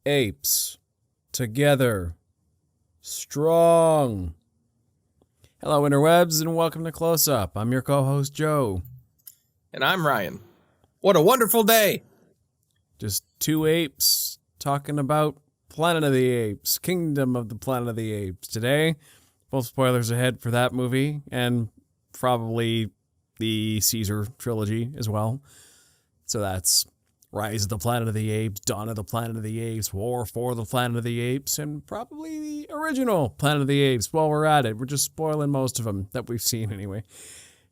Apes. Together. Strong. Hello, interwebs, and welcome to Closeup. I'm your co-host, Joe. And I'm Ryan. What a wonderful day! Just two apes talking about Planet of the Apes, Kingdom of the Planet of the Apes. Today, full spoilers ahead for that movie, and probably the Caesar trilogy as well. So that's Rise of the Planet of the Apes, Dawn of the Planet of the Apes, War for the Planet of the Apes, and probably the original Planet of the Apes. While we're at it, we're just spoiling most of them that we've seen anyway.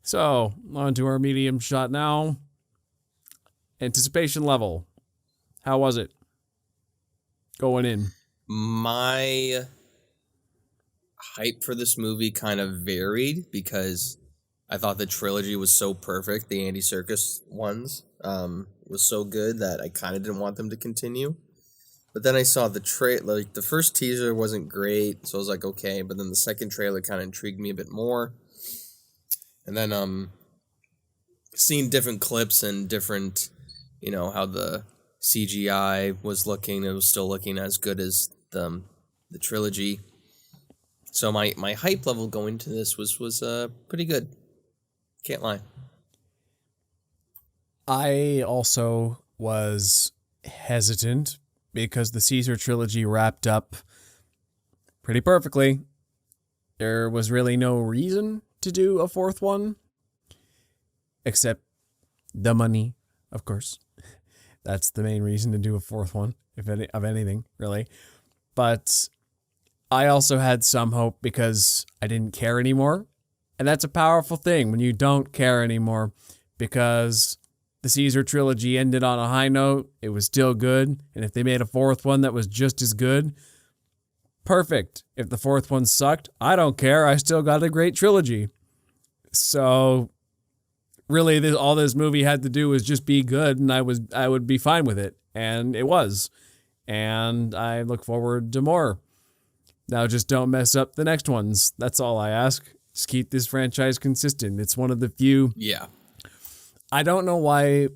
So, on to our medium shot now. Anticipation level. How was it? Going in. My hype for this movie kind of varied because I thought the trilogy was so perfect. The Andy Serkis ones was so good that I kind of didn't want them to continue. But then I saw the like the first teaser wasn't great, so I was like, okay. But then the second trailer kind of intrigued me a bit more. And then seeing different clips and different, how the CGI was looking, it was still looking as good as the trilogy. So my hype level going to this was pretty good. Can't lie. I also was hesitant because the Caesar trilogy wrapped up pretty perfectly. There was really no reason to do a fourth one, except the money, of course. That's the main reason to do a fourth one, if any, of anything, really. But I also had some hope because I didn't care anymore. And that's a powerful thing when you don't care anymore, because the Caesar trilogy ended on a high note. It was still good. And if they made a fourth one that was just as good, perfect. If the fourth one sucked, I don't care. I still got a great trilogy. So really, all this movie had to do was just be good, and I would be fine with it. And it was. And I look forward to more. Now just don't mess up the next ones. That's all I ask. Just keep this franchise consistent. It's one of the few. Yeah. I don't know why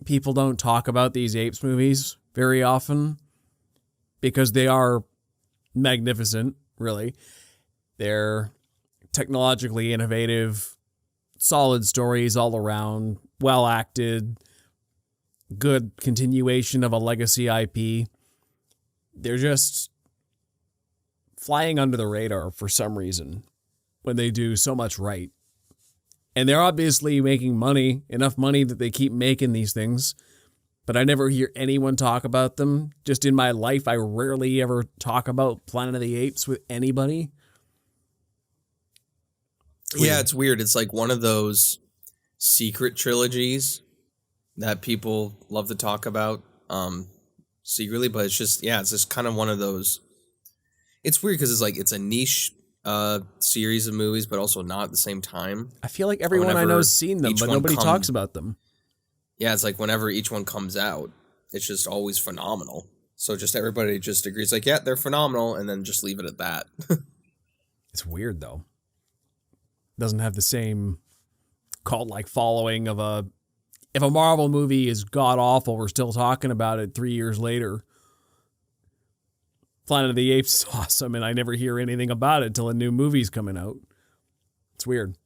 people don't talk about these Apes movies very often, because they are magnificent, really. They're technologically innovative, solid stories all around, well acted, good continuation of a legacy IP. They're just flying under the radar for some reason when they do so much right. And they're obviously making money, enough money that they keep making these things, but I never hear anyone talk about them. Just in my life, I rarely ever talk about Planet of the Apes with anybody. Yeah, it's weird. It's like one of those secret trilogies that people love to talk about secretly, but it's just kind of one of those. It's weird because it's a niche series of movies, but also not at the same time. I feel like everyone I know has seen them, but nobody talks about them. Yeah, it's like whenever each one comes out, it's just always phenomenal. So just everybody just agrees, like, yeah, they're phenomenal, and then just leave it at that. It's weird, though. Doesn't have the same cult-like following of a... If a Marvel movie is god-awful, we're still talking about it 3 years later. Planet of the Apes is awesome, and I never hear anything about it until a new movie's coming out. It's weird.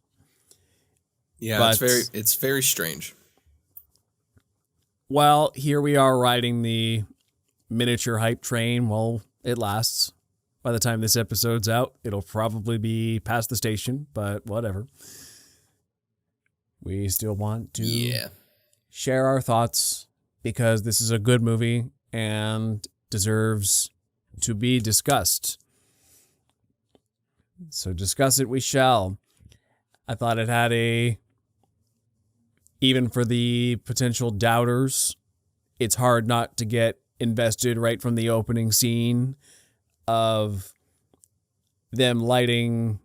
Yeah, but, it's very strange. Well, here we are riding the miniature hype train while it lasts. By the time this episode's out, it'll probably be past the station, but whatever. We still want to share our thoughts because this is a good movie and deserves to be discussed. So discuss it we shall. I thought it had even for the potential doubters, it's hard not to get invested right from the opening scene of them lighting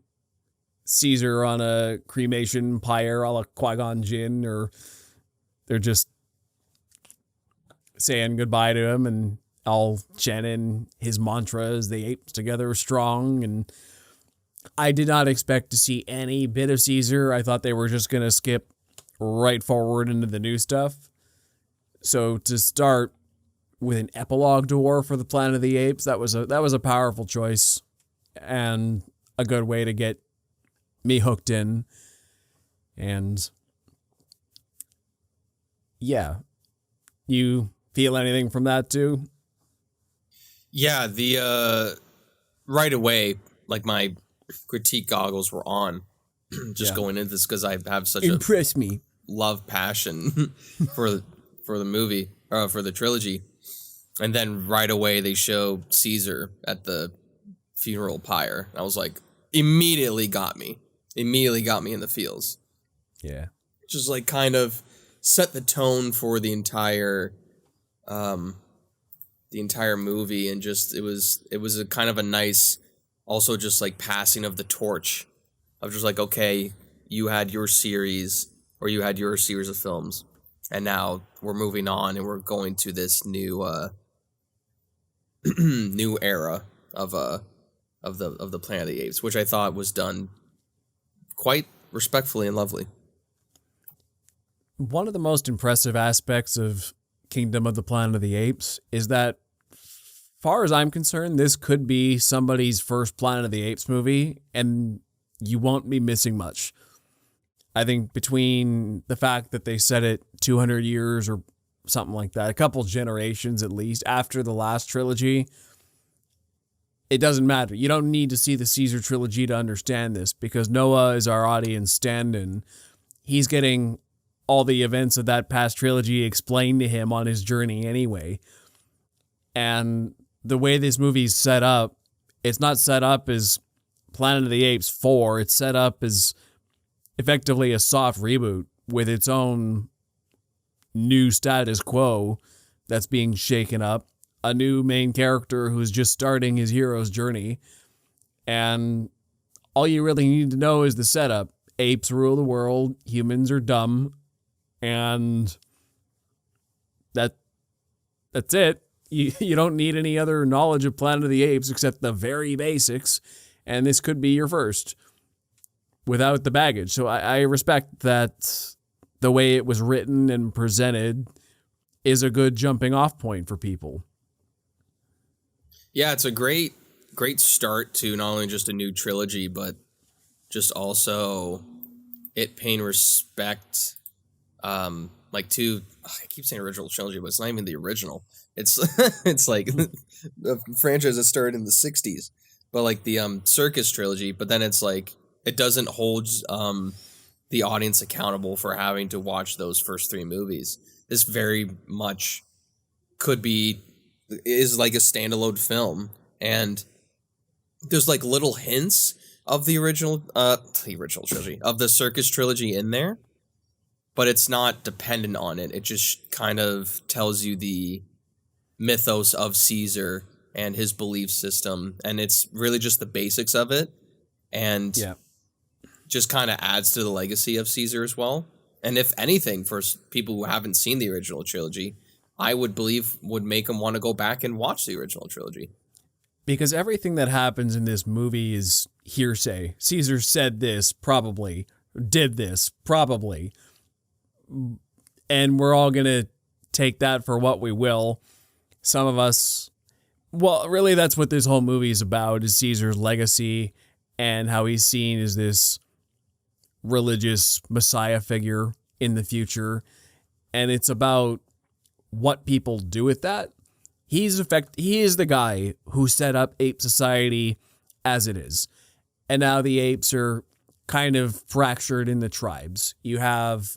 Caesar on a cremation pyre a la Qui-Gon Jinn, or they're just saying goodbye to him and all chanting his mantras, the apes together strong. And I did not expect to see any bit of Caesar. I thought they were just going to skip right forward into the new stuff. So to start with an epilogue door for the Planet of the Apes. That was a powerful choice and a good way to get me hooked in. And yeah, you feel anything from that too? Yeah, the right away, like my critique goggles were on, just going into this because I have such Impress me. love passion for the movie, for the trilogy. And then right away they show Caesar at the funeral pyre. I was like, immediately got me in the feels. Yeah. Just like kind of set the tone for the entire movie, and just it was a kind of a nice, also just like passing of the torch of just like, okay, you had your series of films, and now we're moving on and we're going to this new new era of the Planet of the Apes, which I thought was done quite respectfully and lovely. One of the most impressive aspects of Kingdom of the Planet of the Apes is that, far as I'm concerned, this could be somebody's first Planet of the Apes movie, and you won't be missing much. I think between the fact that they set it 200 years or something like that, a couple generations at least, after the last trilogy, it doesn't matter. You don't need to see the Caesar trilogy to understand this, because Noah is our audience stand-in. He's getting all the events of that past trilogy explained to him on his journey anyway. And the way this movie's set up, it's not set up as Planet of the Apes 4. It's set up as effectively a soft reboot with its own new status quo that's being shaken up. A new main character who's just starting his hero's journey. And all you really need to know is the setup. Apes rule the world. Humans are dumb. And that's it. You don't need any other knowledge of Planet of the Apes except the very basics, and this could be your first without the baggage. So I respect that the way it was written and presented is a good jumping off point for people. Yeah, it's a great start to not only just a new trilogy, but just also it paying respect like to, I keep saying original trilogy, but it's not even the original. It's it's like a franchise that started in the 60s, but like the circus trilogy, but then it's like it doesn't hold the audience accountable for having to watch those first three movies. This very much is like a standalone film, and there's like little hints of the original trilogy, of the circus trilogy in there, but it's not dependent on it. It just kind of tells you the mythos of Caesar and his belief system, and it's really just the basics of it, and just kind of adds to the legacy of Caesar as well. And if anything, for people who haven't seen the original trilogy, I would believe would make them want to go back and watch the original trilogy. Because everything that happens in this movie is hearsay. Caesar said this, probably. Did this, probably. And we're all going to take that for what we will. Some of us, well, really that's what this whole movie is about, is Caesar's legacy and how he's seen as this religious messiah figure in the future. And it's about what people do with that. He is the guy who set up ape society as it is. And now the apes are kind of fractured in the tribes. You have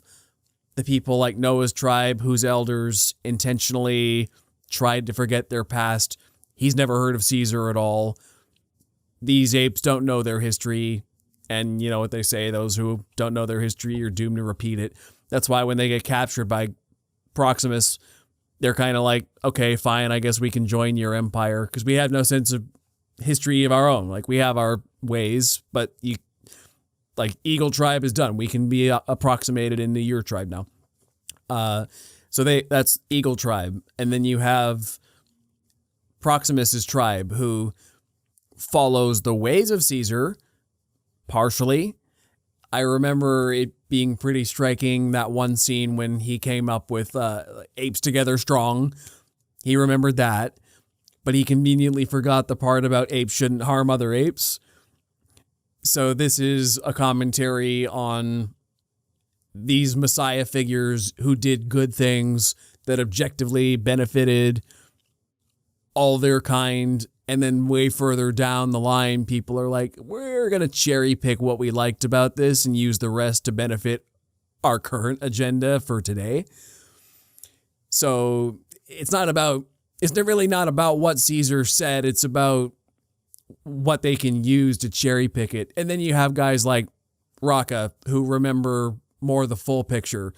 the people like Noah's tribe, whose elders intentionally tried to forget their past. He's never heard of Caesar at all. These apes don't know their history. And you know what they say, those who don't know their history are doomed to repeat it. That's why when they get captured by Proximus, they're kind of like, okay, fine, I guess we can join your empire, because we have no sense of history of our own. Like, we have our ways, but Eagle Tribe is done. We can be approximated into your tribe now. So that's Eagle Tribe. And then you have Proximus's tribe, who follows the ways of Caesar, partially. I remember it being pretty striking, that one scene when he came up with Apes Together Strong, He remembered that, but he conveniently forgot the part about apes shouldn't harm other apes. So this is a commentary on these messiah figures who did good things that objectively benefited all their kind. And then way further down the line, people are like, we're going to cherry pick what we liked about this and use the rest to benefit our current agenda for today. So it's really not about what Caesar said. It's about what they can use to cherry pick it. And then you have guys like Rocca who remember more the full picture,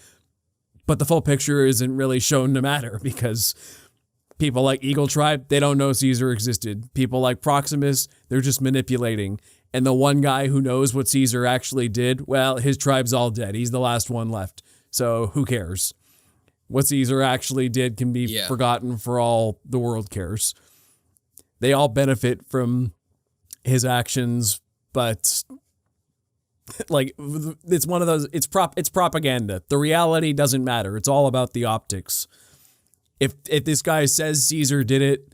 but the full picture isn't really shown to matter because people like Eagle Tribe, they don't know Caesar existed. People like Proximus, they're just manipulating. And the one guy who knows what Caesar actually did, well, his tribe's all dead. He's the last one left. So who cares? What Caesar actually did can be forgotten for all the world cares. They all benefit from his actions, but like it's one of those, it's propaganda. The reality doesn't matter. It's all about the optics. If this guy says Caesar did it,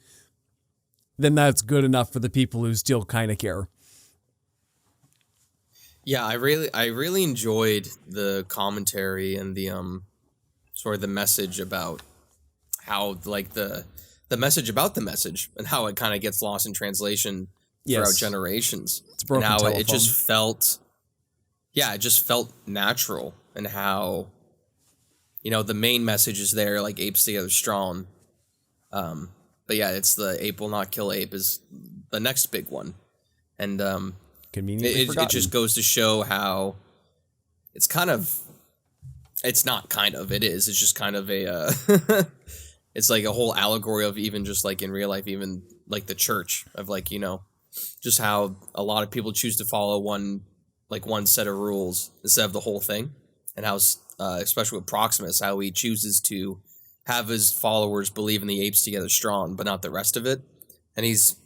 then that's good enough for the people who still kind of care. Yeah, I really enjoyed the commentary and the sort of the message about how like the message about the message and how it kind of gets lost in translation throughout generations. It's broken and how telephone. it just felt natural, and how, you know, the main message is there, like apes together strong. But yeah, it's the ape will not kill ape is the next big one. And Conveniently it just goes to show how it's kind of, it's not kind of, it is, it's just kind of a, it's like a whole allegory of even just like in real life, even like the church of like, you know, just how a lot of people choose to follow one set of rules instead of the whole thing. And how, especially with Proximus, how he chooses to have his followers believe in the apes together strong, but not the rest of it. And he's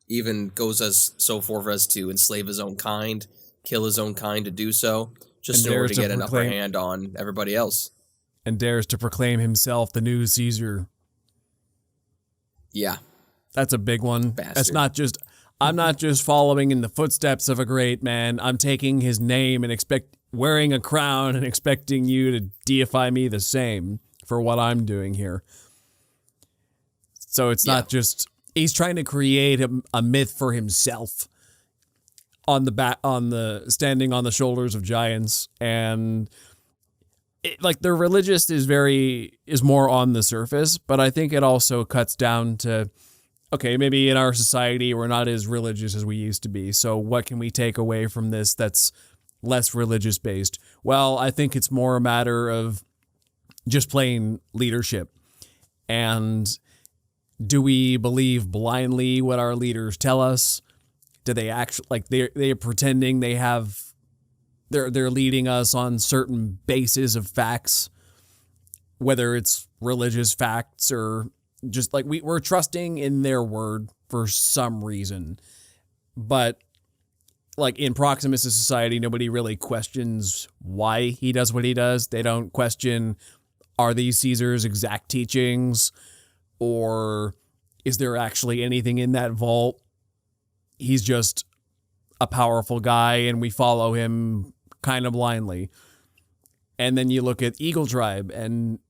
even goes as so forth as to enslave his own kind, kill his own kind to do so, just in order to get an upper hand on everybody else. And dares to proclaim himself the new Caesar. Yeah. That's a big one. Bastard. That's not just, I'm not just following in the footsteps of a great man. I'm taking his name and wearing a crown and expecting you to deify me the same for what I'm doing here. So it's not just, he's trying to create a myth for himself standing on the shoulders of giants. And like the religious is more on the surface, but I think it also cuts down to, okay, maybe in our society, we're not as religious as we used to be. So what can we take away from this that's less religious based? Well, I think it's more a matter of just plain leadership. And do we believe blindly what our leaders tell us? Do they actually, like, they're pretending they're leading us on certain bases of facts, whether it's religious facts or just like we're trusting in their word for some reason. But like in Proximus' society, nobody really questions why he does what he does. They don't question, are these Caesar's exact teachings, or is there actually anything in that vault? He's just a powerful guy and we follow him kind of blindly. And then you look at Eagle Tribe and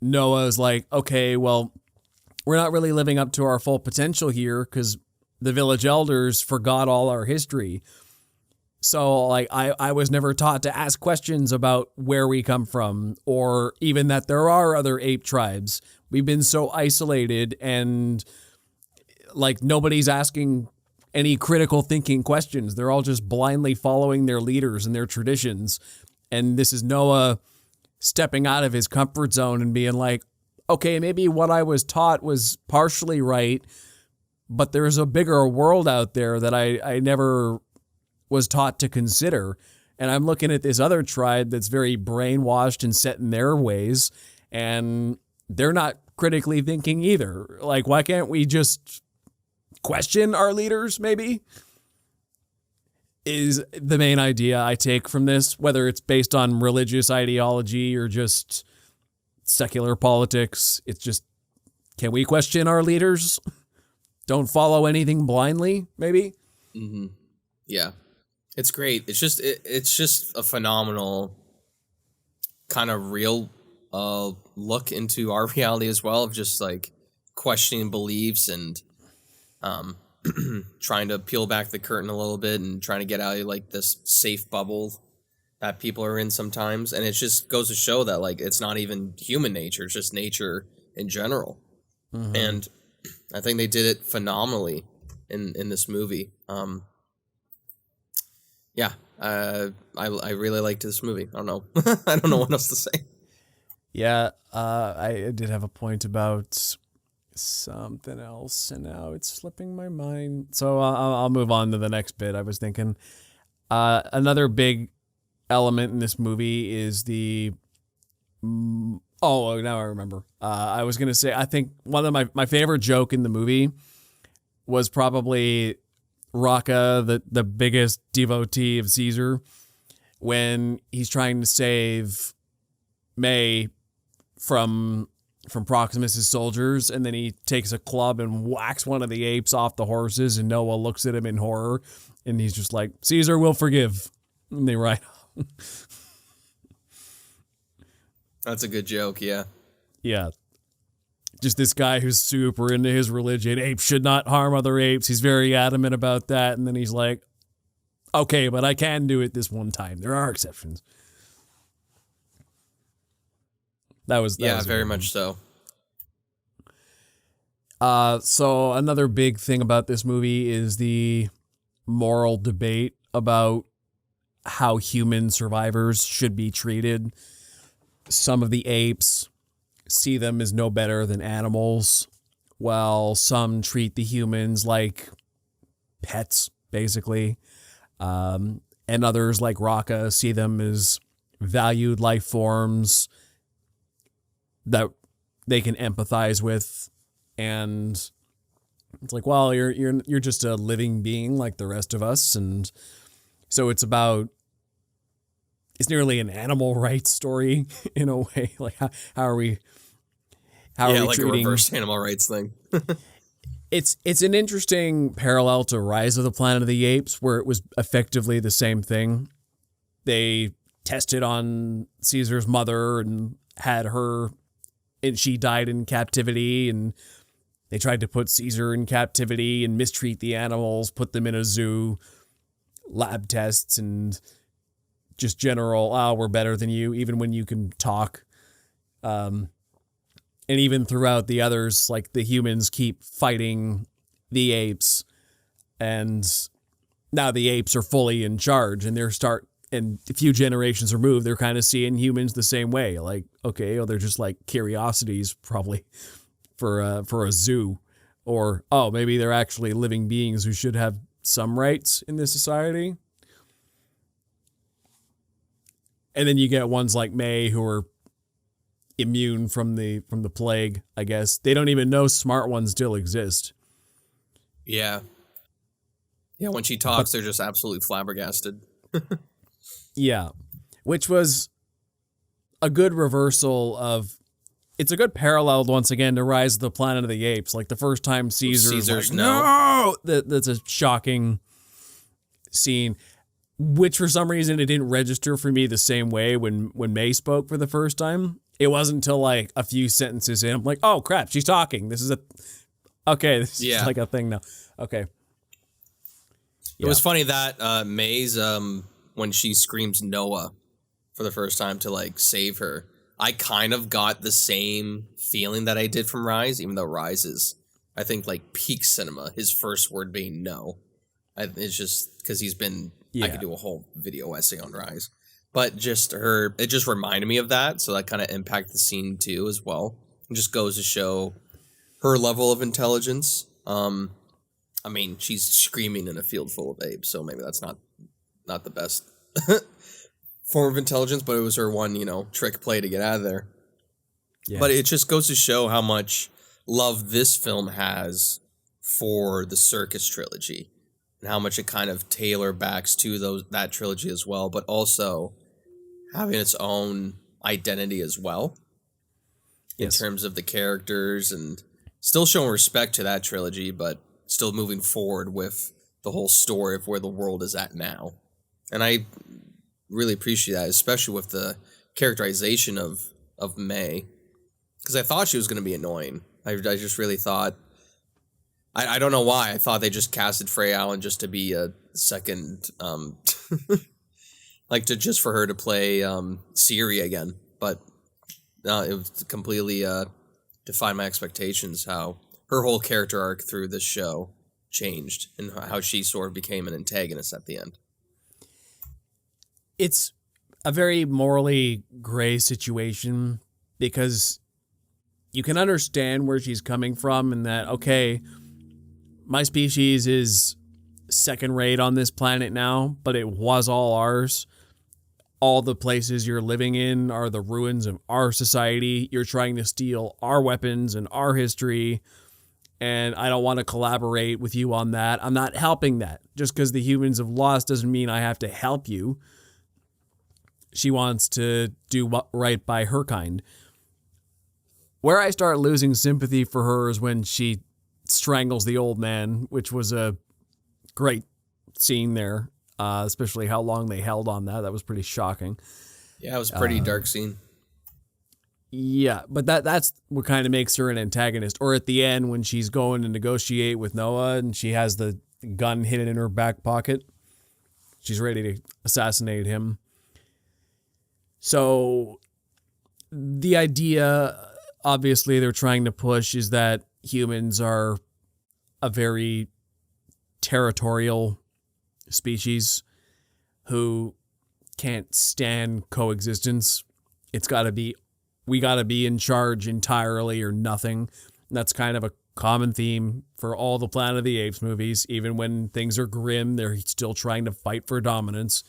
Noah's like, okay, well, we're not really living up to our full potential here because the village elders forgot all our history. So like I was never taught to ask questions about where we come from, or even that there are other ape tribes. We've been so isolated and like nobody's asking any critical thinking questions. They're all just blindly following their leaders and their traditions. And this is Noah stepping out of his comfort zone and being like, okay, maybe what I was taught was partially right, but there's a bigger world out there that I never was taught to consider. And I'm looking at this other tribe that's very brainwashed and set in their ways, and they're not critically thinking either. Like, why can't we just question our leaders, maybe? Is the main idea I take from this, whether it's based on religious ideology or just secular politics. It's just can we question our leaders? Don't follow anything blindly, maybe? Mm-hmm. Yeah. It's great. It's just a phenomenal kind of real look into our reality as well, of just like questioning beliefs and trying to peel back the curtain a little bit and trying to get out of like this safe bubble that people are in sometimes. And it just goes to show that like it's not even human nature, it's just nature in general. Mm-hmm. And I think they did it phenomenally in this movie. I really liked this movie. I don't know. I don't know what else to say. Yeah, I did have a point about something else, and now it's slipping my mind. So I'll move on to the next bit. I was thinking another big element in this movie is the... Oh, now I remember. I was going to say, I think one of my favorite joke in the movie was probably Rocca, the biggest devotee of Caesar, when he's trying to save May from Proximus's soldiers, and then he takes a club and whacks one of the apes off the horses, and Noah looks at him in horror, and he's just like, Caesar will forgive. And they ride off. That's a good joke, yeah. Yeah. Just this guy who's super into his religion. Apes should not harm other apes. He's very adamant about that. And then he's like, okay, but I can do it this one time. There are exceptions. That was very much so. So another big thing about this movie is the moral debate about how human survivors should be treated. Some of the apes see them as no better than animals, while some treat the humans like pets, basically. And others, like Rocca, see them as valued life forms that they can empathize with. And it's like, well, you're just a living being like the rest of us. And so it's nearly an animal rights story in a way. Like, how are we like treating... a reverse animal rights thing. It's an interesting parallel to Rise of the Planet of the Apes, where it was effectively the same thing. They tested on Caesar's mother and had her, and she died in captivity, and they tried to put Caesar in captivity and mistreat the animals, put them in a zoo, lab tests, and just general, we're better than you, even when you can talk. And even throughout the others, like the humans keep fighting the apes, and now the apes are fully in charge, and and a few generations removed, they're kind of seeing humans the same way. Like, okay, they're just like curiosities probably for a zoo, or, maybe they're actually living beings who should have some rights in this society. And then you get ones like May who are immune from the plague, I guess. They don't even know smart ones still exist. Yeah. Yeah, when she talks, they're just absolutely flabbergasted. Yeah. Which was a good reversal of... It's a good parallel, once again, to Rise of the Planet of the Apes. Like, the first time Caesar's like, no! That's a shocking scene. Which, for some reason, it didn't register for me the same way when May spoke for the first time. It wasn't until, like, a few sentences in, I'm like, oh, crap, she's talking. This is like a thing now. Okay. It was funny that May's, when she screams Noah for the first time to, like, save her, I kind of got the same feeling that I did from Rise, even though Rise is, I think, like, peak cinema, his first word being no. It's just because he's been... Yeah. I could do a whole video essay on Rise. But it just reminded me of that, so that kind of impacted the scene too as well. It just goes to show her level of intelligence. I mean, she's screaming in a field full of apes, so maybe that's not the best form of intelligence, but it was her one, trick play to get out of there. Yeah. But it just goes to show how much love this film has for the Circus trilogy. And how much it kind of tailor backs to that trilogy as well, but also having its own identity as well. Yes. In terms of the characters and still showing respect to that trilogy, but still moving forward with the whole story of where the world is at now. And I really appreciate that, especially with the characterization of May, because I thought she was going to be annoying. I just really thought, I don't know why, I thought they just casted Frey Allen just to be a second, like just for her to play Siri again, but it was completely defied my expectations how her whole character arc through this show changed and how she sort of became an antagonist at the end. It's a very morally gray situation because you can understand where she's coming from and that, okay, my species is second rate on this planet now, but it was all ours. All the places you're living in are the ruins of our society. You're trying to steal our weapons and our history, and I don't want to collaborate with you on that. I'm not helping that. Just because the humans have lost doesn't mean I have to help you. She wants to do right by her kind. Where I start losing sympathy for her is when she strangles the old man, which was a great scene there, especially how long they held on that. That was pretty shocking. Yeah, it was a pretty dark scene. Yeah, but that's what kind of makes her an antagonist. Or at the end when she's going to negotiate with Noah and she has the gun hidden in her back pocket. She's ready to assassinate him. So the idea, obviously, they're trying to push is that humans are a very territorial species who can't stand coexistence. It's got to be, we got to be in charge entirely or nothing. And that's kind of a common theme for all the Planet of the Apes movies. Even when things are grim, they're still trying to fight for dominance.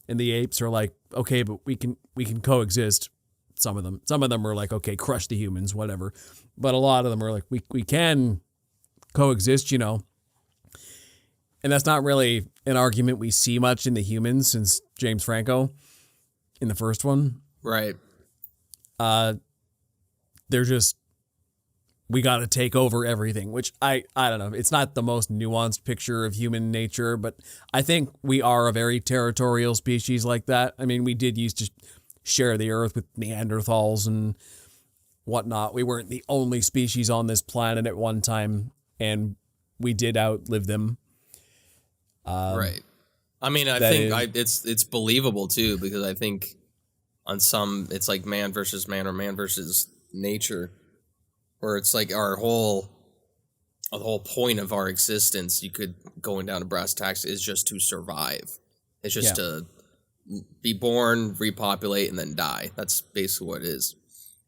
And the apes are like, okay, but we can coexist. Some of them are like, okay, crush the humans, whatever. But a lot of them are like, we can coexist, you know. And that's not really an argument we see much in the humans since James Franco in the first one. Right. They're just, we got to take over everything, which I don't know. It's not the most nuanced picture of human nature, but I think we are a very territorial species like that. I mean, we did used to share the earth with Neanderthals and whatnot. We weren't the only species on this planet at one time, and we did outlive them. Right. I mean, I think it's believable too, because I think on some it's like man versus man or man versus nature, where it's like the whole point of our existence, you could going down to brass tacks, is just to survive. It's just to be born, repopulate, and then die. That's basically what it is.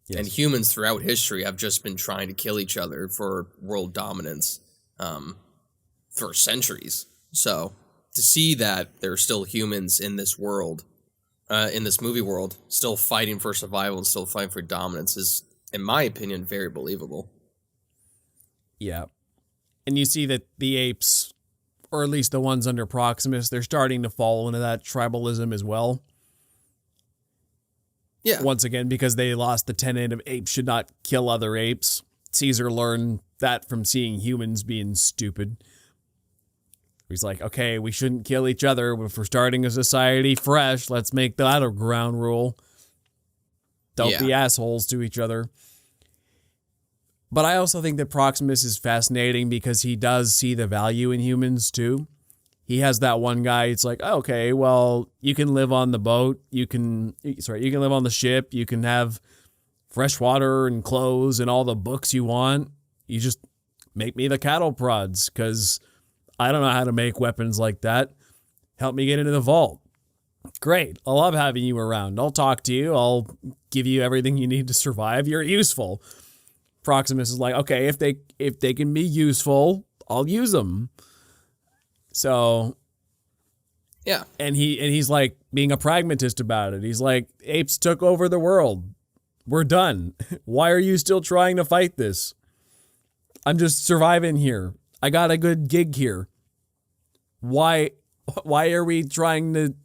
Yes. And humans throughout history have just been trying to kill each other for world dominance for centuries. So to see that there are still humans in this world, in this movie world, still fighting for survival and still fighting for dominance is, in my opinion, very believable. Yeah. And you see that the apes, or at least the ones under Proximus, they're starting to fall into that tribalism as well. Yeah. Once again, because they lost the tenet of apes should not kill other apes. Caesar learned that from seeing humans being stupid. He's like, okay, we shouldn't kill each other, but if we're starting a society fresh, let's make that a ground rule. Don't be assholes to each other. But I also think that Proximus is fascinating because he does see the value in humans too. He has that one guy, it's like, okay, well, you can live on the boat, you can live on the ship, you can have fresh water and clothes and all the books you want. You just make me the cattle prods, because I don't know how to make weapons like that. Help me get into the vault. Great. I love having you around. I'll talk to you. I'll give you everything you need to survive. You're useful. Proximus is like, okay, if they can be useful, I'll use them. So, yeah. And he's like being a pragmatist about it. He's like, apes took over the world. We're done. Why are you still trying to fight this? I'm just surviving here. I got a good gig here. Why are we trying to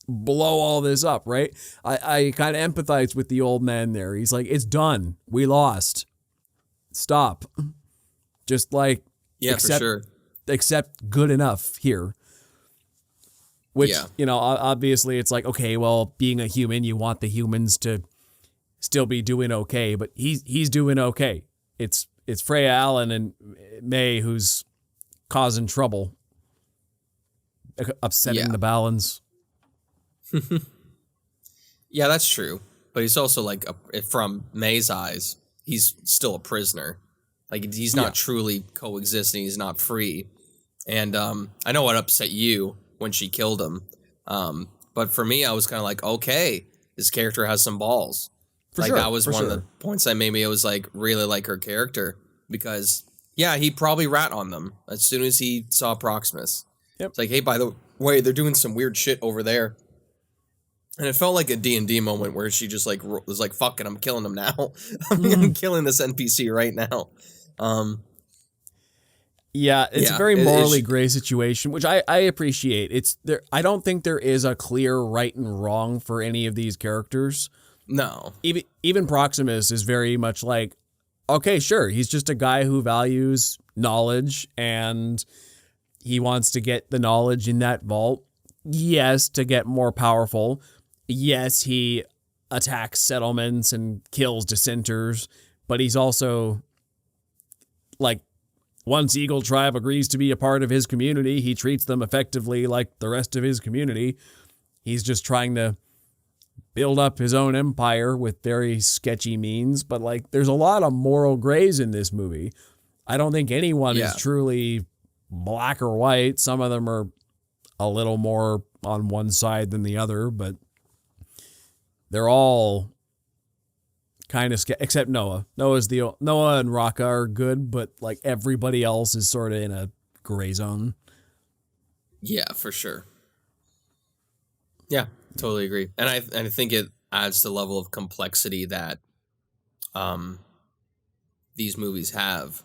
blow all this up, right? I kind of empathize with the old man there. He's like, it's done. We lost. Stop. Just like Yeah, for sure. accept good enough here. Which, Yeah. obviously it's like, okay, well, being a human, you want the humans to still be doing okay, but he's doing okay. It's Freya Allen and May who's causing trouble, upsetting Yeah. the balance. Yeah, that's true. But he's also like, from May's eyes, he's still a prisoner. Like he's not truly coexisting. He's not free. And I know what upset you when she killed him. But for me, I was kind of like, okay, this character has some balls. That was one of the points that made me, it was like really like her character, because yeah, he probably rat on them as soon as he saw Proximus. Yep. It's like, hey, by the way, they're doing some weird shit over there. And it felt like a D&D moment where she just like was like, fuck it, I'm killing him now. I'm killing this NPC right now. Yeah, it's a very morally gray situation, which I appreciate. It's there. I don't think there is a clear right and wrong for any of these characters. No. Even Proximus is very much like, okay, sure, he's just a guy who values knowledge and he wants to get the knowledge in that vault. Yes, to get more powerful. Yes, he attacks settlements and kills dissenters, but he's also like, once Eagle Tribe agrees to be a part of his community, he treats them effectively like the rest of his community. He's just trying to build up his own empire with very sketchy means, but like there's a lot of moral grays in this movie. I don't think anyone is truly black or white. Some of them are a little more on one side than the other, but they're all kind of except Noah. Noah and Raka are good, but like everybody else is sort of in a gray zone. Yeah, for sure. Yeah, totally agree. And I think it adds the level of complexity that these movies have.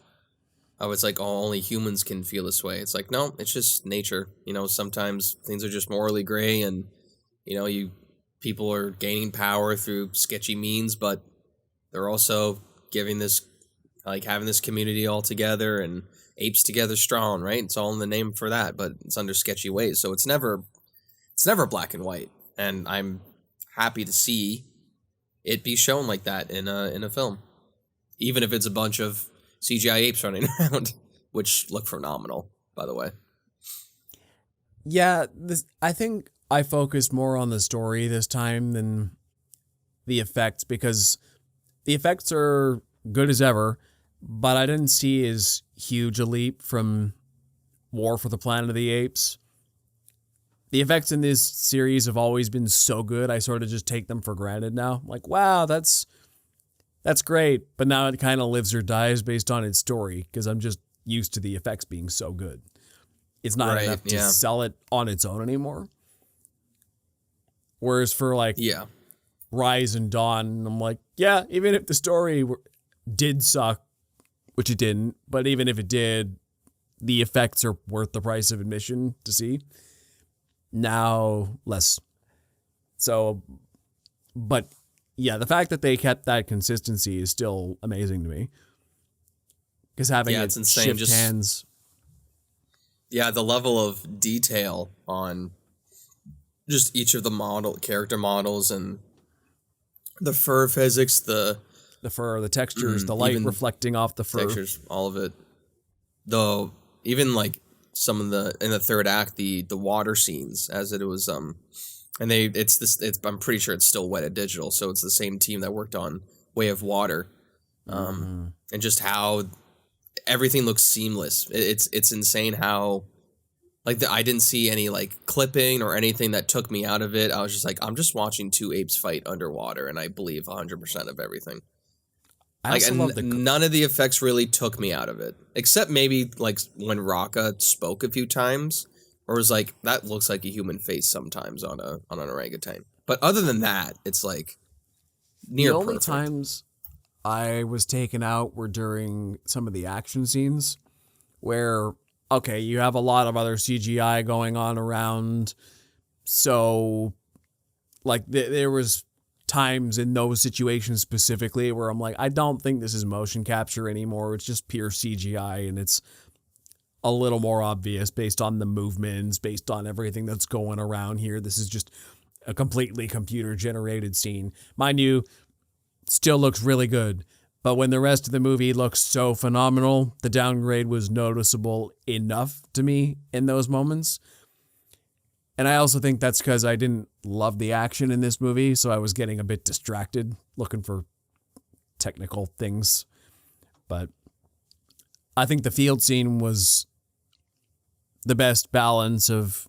I was like, oh, only humans can feel this way. It's like, no, it's just nature. Sometimes things are just morally gray, and people are gaining power through sketchy means, but they're also having this community all together, and apes together strong, right? It's all in the name for that, but it's under sketchy ways. So it's never black and white. And I'm happy to see it be shown like that in a film, even if it's a bunch of CGI apes running around, which look phenomenal, by the way. Yeah, I think I focused more on the story this time than the effects, because the effects are good as ever, but I didn't see as huge a leap from War for the Planet of the Apes. The effects in this series have always been so good, I sort of just take them for granted now. Like, wow, that's great, but now it kind of lives or dies based on its story, because I'm just used to the effects being so good. It's not enough to sell it on its own anymore. Whereas for Rise and Dawn, I'm like, yeah, even if the story did suck, which it didn't, but even if it did, the effects are worth the price of admission to see. Now, less. So, but yeah, the fact that they kept that consistency is still amazing to me. Because having it shift hands. Yeah, the level of detail on just each of the character models, and the fur physics, the fur, the textures, the light reflecting off the fur. Textures, all of it. Though, even like some of in the third act, the water scenes, as it was, and I'm pretty sure it's still Weta Digital, so it's the same team that worked on Way of Water. And just how everything looks seamless. It's insane how, I didn't see any clipping or anything that took me out of it. I was just like, I'm just watching two apes fight underwater, and I believe 100% of everything. None of the effects really took me out of it, except maybe when Raka spoke a few times, or was like, that looks like a human face sometimes on an orangutan. But other than that, it's near the only perfect. Times I was taken out were during some of the action scenes where, okay, you have a lot of other CGI going on around. So there was times in those situations specifically where I'm like, I don't think this is motion capture anymore. It's just pure CGI, and it's a little more obvious based on the movements, based on everything that's going around here. This is just a completely computer generated scene. Mind you, still looks really good. But when the rest of the movie looks so phenomenal, the downgrade was noticeable enough to me in those moments. And I also think that's because I didn't love the action in this movie, so I was getting a bit distracted looking for technical things. But I think the field scene was the best balance of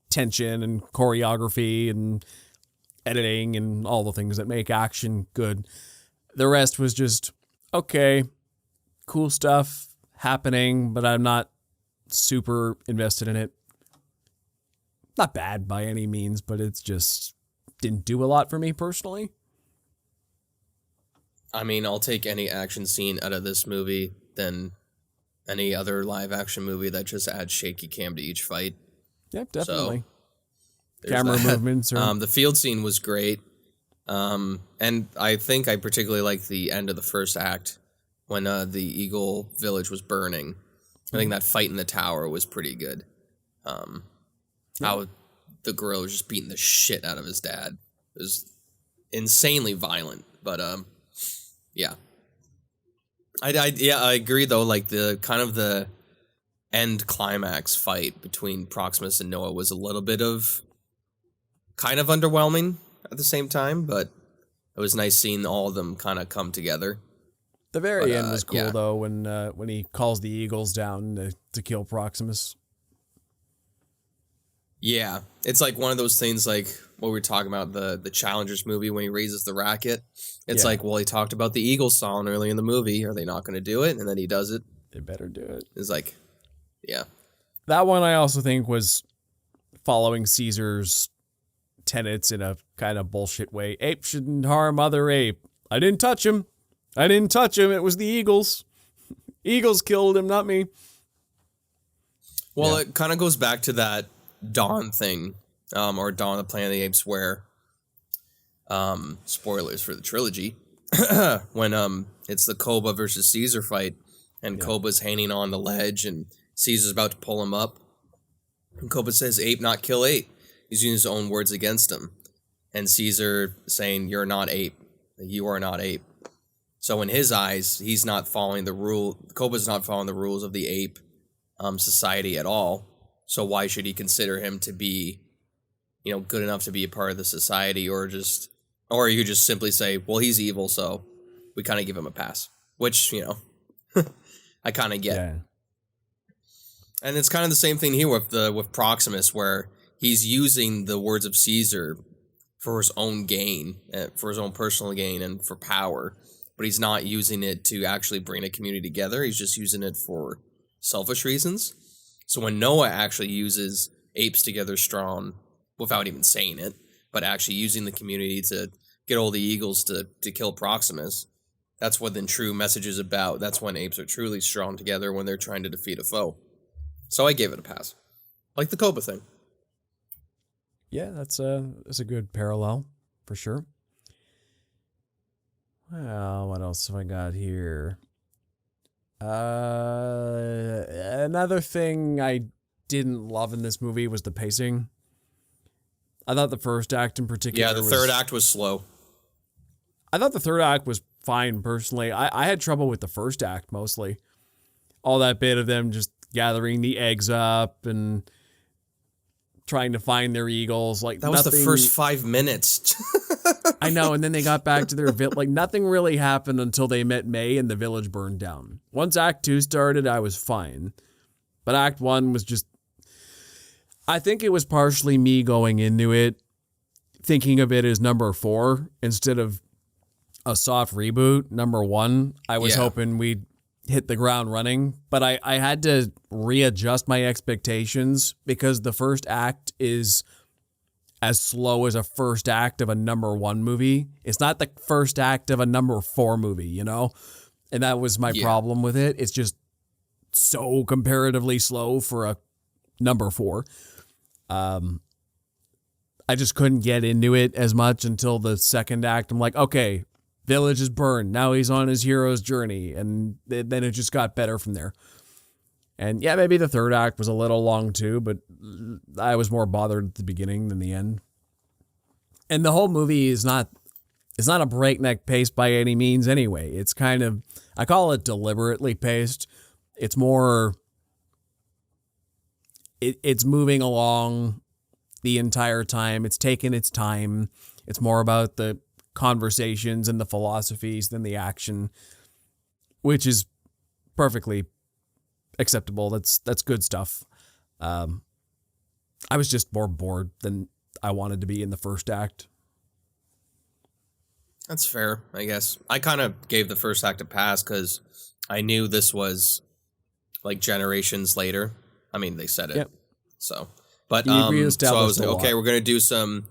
tension and choreography and editing and all the things that make action good. The rest was just, okay, cool stuff happening, but I'm not super invested in it. Not bad by any means, but it's just didn't do a lot for me personally. I mean, I'll take any action scene out of this movie than any other live action movie that just adds shaky cam to each fight. Yep, definitely. So, Camera movements. The field scene was great. And I think I particularly like the end of the first act when the Eagle Village was burning. I think that fight in the tower was pretty good. How the gorilla was just beating the shit out of his dad. It was insanely violent, but yeah. I agree though. Like the end climax fight between Proximus and Noah was a little bit of kind of underwhelming at the same time, but it was nice seeing all of them kind of come together. The very end was cool though when he calls the Eagles down to kill Proximus. Yeah, it's like one of those things like what we were talking about, the Challengers movie when he raises the racket. It's like, well, he talked about the Eagles song early in the movie. Are they not going to do it? And then he does it. They better do it. It's like, yeah. That one I also think was following Caesar's tenets in a kind of bullshit way. Ape shouldn't harm other ape. I didn't touch him. It was the Eagles. Eagles killed him, not me. Well, it kind of goes back to that Dawn thing, or Dawn of the Planet of the Apes, where, spoilers for the trilogy, when it's the Koba versus Caesar fight, and Koba's hanging on the ledge, and Caesar's about to pull him up, and Koba says, "Ape, not kill ape." He's using his own words against him, and Caesar saying, "You're not ape. You are not ape." So in his eyes, he's not following the rule. Koba's not following the rules of the ape society at all. So why should he consider him to be, good enough to be a part of the society, or you could just simply say, well, he's evil, so we kind of give him a pass, which, I kind of get. Yeah. And it's kind of the same thing here with Proximus, where he's using the words of Caesar for his own gain, for his own personal gain and for power, but he's not using it to actually bring a community together. He's just using it for selfish reasons. So when Noah actually uses apes together strong, without even saying it, but actually using the community to get all the eagles to kill Proximus, that's what the true message is about. That's when apes are truly strong together, when they're trying to defeat a foe. So I gave it a pass. Like the Koba thing. Yeah, that's a good parallel, for sure. Well, what else have I got here? Another thing I didn't love in this movie was the pacing. I thought the first act in particular. Yeah, the third act was slow. I thought the third act was fine, personally. I had trouble with the first act, mostly. All that bit of them just gathering the eggs up and trying to find their eagles. Like, that was the first 5 minutes. I know, and then they got back to their nothing really happened until they met May and the village burned down. Once Act 2 started, I was fine. But Act 1 was just... I think it was partially me going into it, thinking of it as number 4 instead of a soft reboot, number 1. I was hoping we'd hit the ground running, but I had to readjust my expectations because the first act is as slow as a first act of a number 1 movie. It's not the first act of a number 4 movie, And that was my problem with it. It's just so comparatively slow for a number 4. I I just couldn't get into it as much until the second act. I'm like, okay, village is burned. Now he's on his hero's journey. And then it just got better from there. And yeah, maybe the third act was a little long too, but I was more bothered at the beginning than the end. And the whole movie is not a breakneck pace by any means anyway. It's kind of, I call it deliberately paced. It's more, it's moving along the entire time. It's taking its time. It's more about the conversations and the philosophies than the action, which is perfectly acceptable. That's good stuff. I was just more bored than I wanted to be in the first act. That's fair, I guess. I kind of gave the first act a pass because I knew this was like generations later. I mean, they said it. Yep. So, but so I was like, okay, we're gonna do some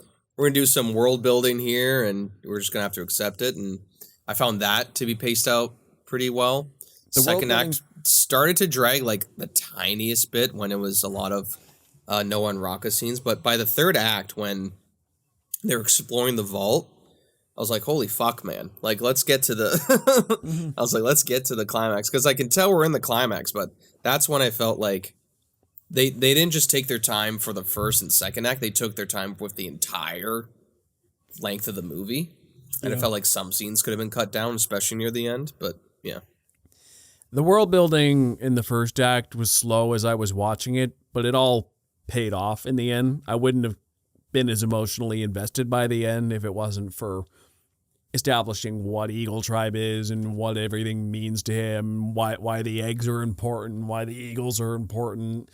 world building here, and we're just gonna have to accept it. And I found that to be paced out pretty well. The second act started to drag like the tiniest bit when it was a lot of Noah and Raka scenes, but by the third act, when they were exploring the vault, I was like, holy fuck, man. Like, let's get to the I was like, let's get to the climax, because I can tell we're in the climax, but that's when I felt like they didn't just take their time for the first and second act, they took their time with the entire length of the movie. And it felt like some scenes could have been cut down, especially near the end, but yeah. The world building in the first act was slow as I was watching it, but it all paid off in the end. I wouldn't have been as emotionally invested by the end if it wasn't for establishing what Eagle Tribe is and what everything means to him, why the eggs are important, why the eagles are important,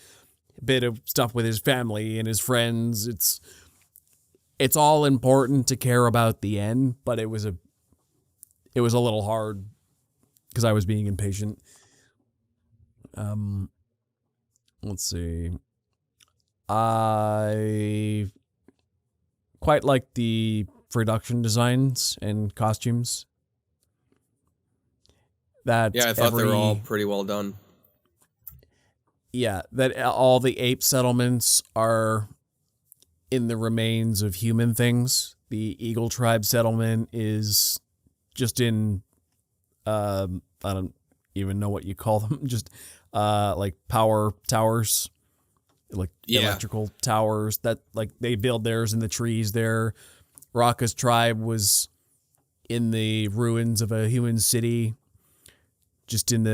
a bit of stuff with his family and his friends. It's all important to care about the end, but it was a little hard because I was being impatient. Let's see. I quite like the production designs and costumes. I thought they were all pretty well done. Yeah, that all the ape settlements are in the remains of human things. The Eagle Tribe settlement is just in, I don't even know what you call them, just like power towers, like electrical towers that like they build theirs in the trees there. Raka's tribe was in the ruins of a human city, just in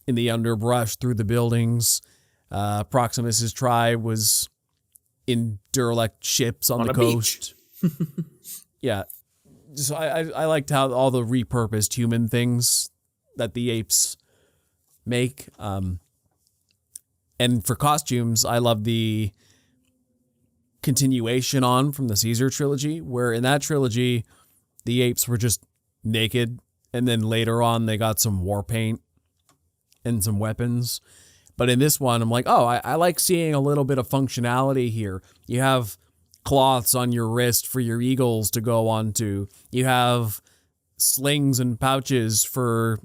the underbrush through the buildings. Proximus's tribe was in derelict ships on the coast. Yeah. So I liked how all the repurposed human things that the apes make. And for costumes, I love the continuation on from the Caesar trilogy, where in that trilogy, the apes were just naked, and then later on they got some war paint and some weapons. But in this one, I'm like, oh, I like seeing a little bit of functionality here. You have cloths on your wrist for your eagles to go onto. You have slings and pouches to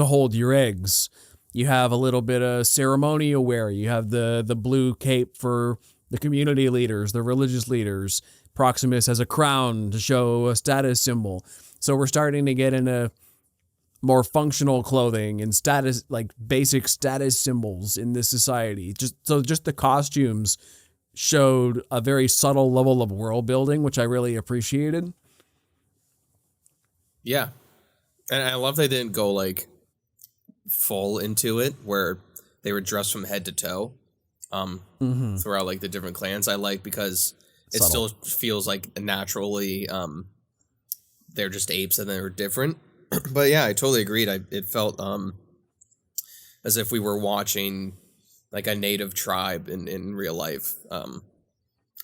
hold your eggs. You have a little bit of ceremonial wear. You have the blue cape for the community leaders, the religious leaders. Proximus has a crown to show a status symbol. So we're starting to get into more functional clothing and status, like basic status symbols in this society. Just the costumes showed a very subtle level of world building, which I really appreciated. Yeah. And I love they didn't go like full into it where they were dressed from head to toe throughout like the different clans. I like because it still feels like naturally they're just apes and they're different. But yeah, I totally agreed. It felt as if we were watching like a native tribe in real life. And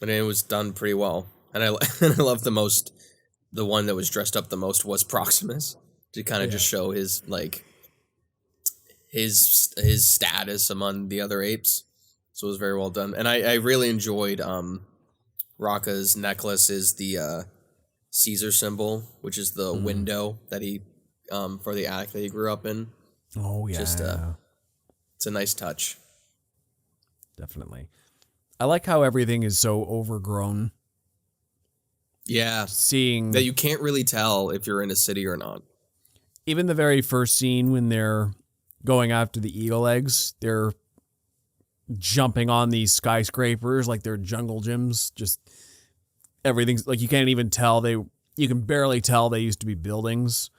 it was done pretty well. And I love the one that was dressed up the most was Proximus, to kind of just show his like his status among the other apes. So it was very well done. And I really enjoyed Raka's necklace is the Caesar symbol, which is the window that he for the attic that he grew up in. Oh yeah. Just it's a nice touch. Definitely. I like how everything is so overgrown Yeah, Seeing that you can't really tell if you're in a city or not. even the very first scene when they're going after the eagle eggs, they're jumping on these skyscrapers like they're jungle gyms. Just everything's like you can't even tell you can barely tell they used to be buildings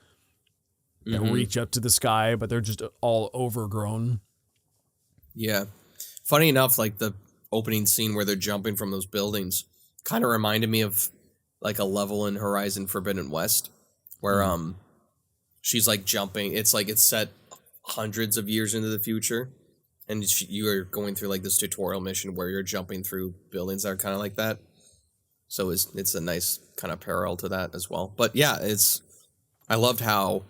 that reach up to the sky, but they're just all overgrown. Yeah. Funny enough, like the opening scene where they're jumping from those buildings kind of reminded me of like a level in Horizon Forbidden West where she's like jumping. It's like it's set hundreds of years into the future, and you are going through like this tutorial mission where you're jumping through buildings that are kind of like that. So it's a nice kind of parallel to that as well. But yeah, I loved how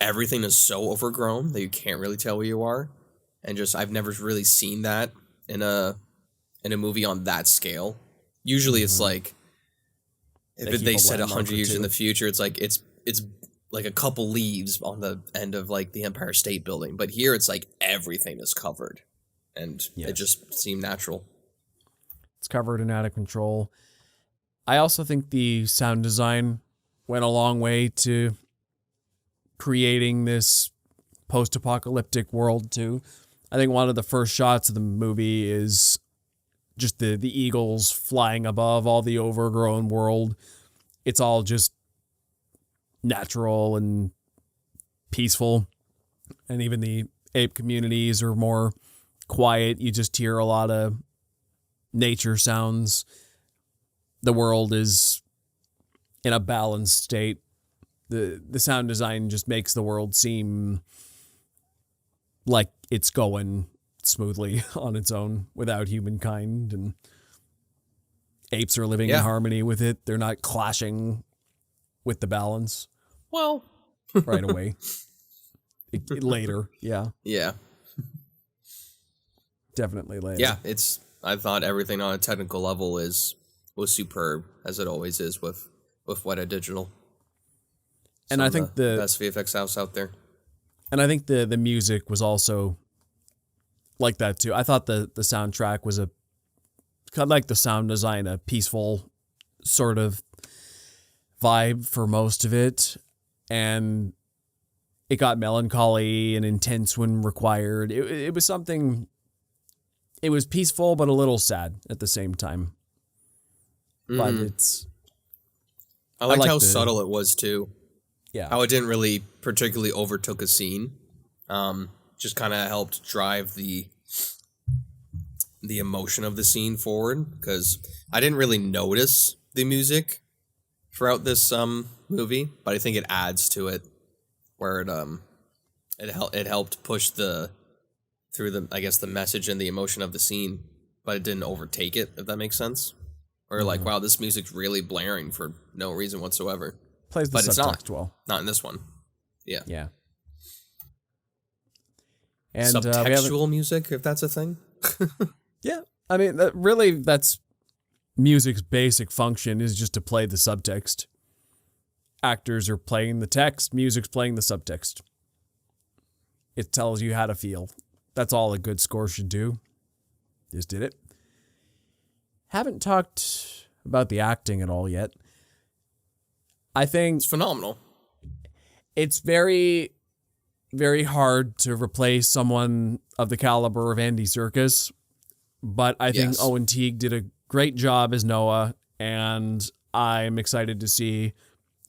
everything is so overgrown that you can't really tell where you are, and just I've never really seen that in a movie on that scale. Usually, it's like if they said 100 years in the future, it's like it's like a couple leaves on the end of like the Empire State Building, but here it's like everything is covered, and it just seemed natural. It's covered and out of control. I also think the sound design went a long way to creating this post-apocalyptic world too. I think one of the first shots of the movie is just the eagles flying above all the overgrown world. It's all just natural and peaceful. And even the ape communities are more quiet. You just hear a lot of nature sounds. The world is in a balanced state. The sound design just makes the world seem like it's going smoothly on its own without humankind, and apes are living in harmony with it. They're not clashing with the balance. Well, right away. Later, yeah. Yeah. Definitely later. Yeah, I thought everything on a technical level was superb, as it always is with Weta Digital. And I think the best VFX house out there. And I think the music was also like that too. I thought the soundtrack was kind of like the sound design, a peaceful sort of vibe for most of it. And it got melancholy and intense when required. It was something, it was peaceful but a little sad at the same time. But I liked how subtle it was too. Yeah. How it didn't really particularly overtook a scene. Just kind of helped drive the emotion of the scene forward, because I didn't really notice the music throughout this movie, but I think it adds to it, where it helped push through the message and the emotion of the scene, but it didn't overtake it, if that makes sense. Or like, wow, this music's really blaring for no reason whatsoever. Plays the subtext well. Not in this one. Yeah. Yeah. And subtextual music, if that's a thing. Yeah. I mean, that's music's basic function, is just to play the subtext. Actors are playing the text, music's playing the subtext. It tells you how to feel. That's all a good score should do. Just did it. Haven't talked about the acting at all yet. I think it's phenomenal. It's very, very hard to replace someone of the caliber of Andy Serkis, but I think Owen Teague did a great job as Noah, and I'm excited to see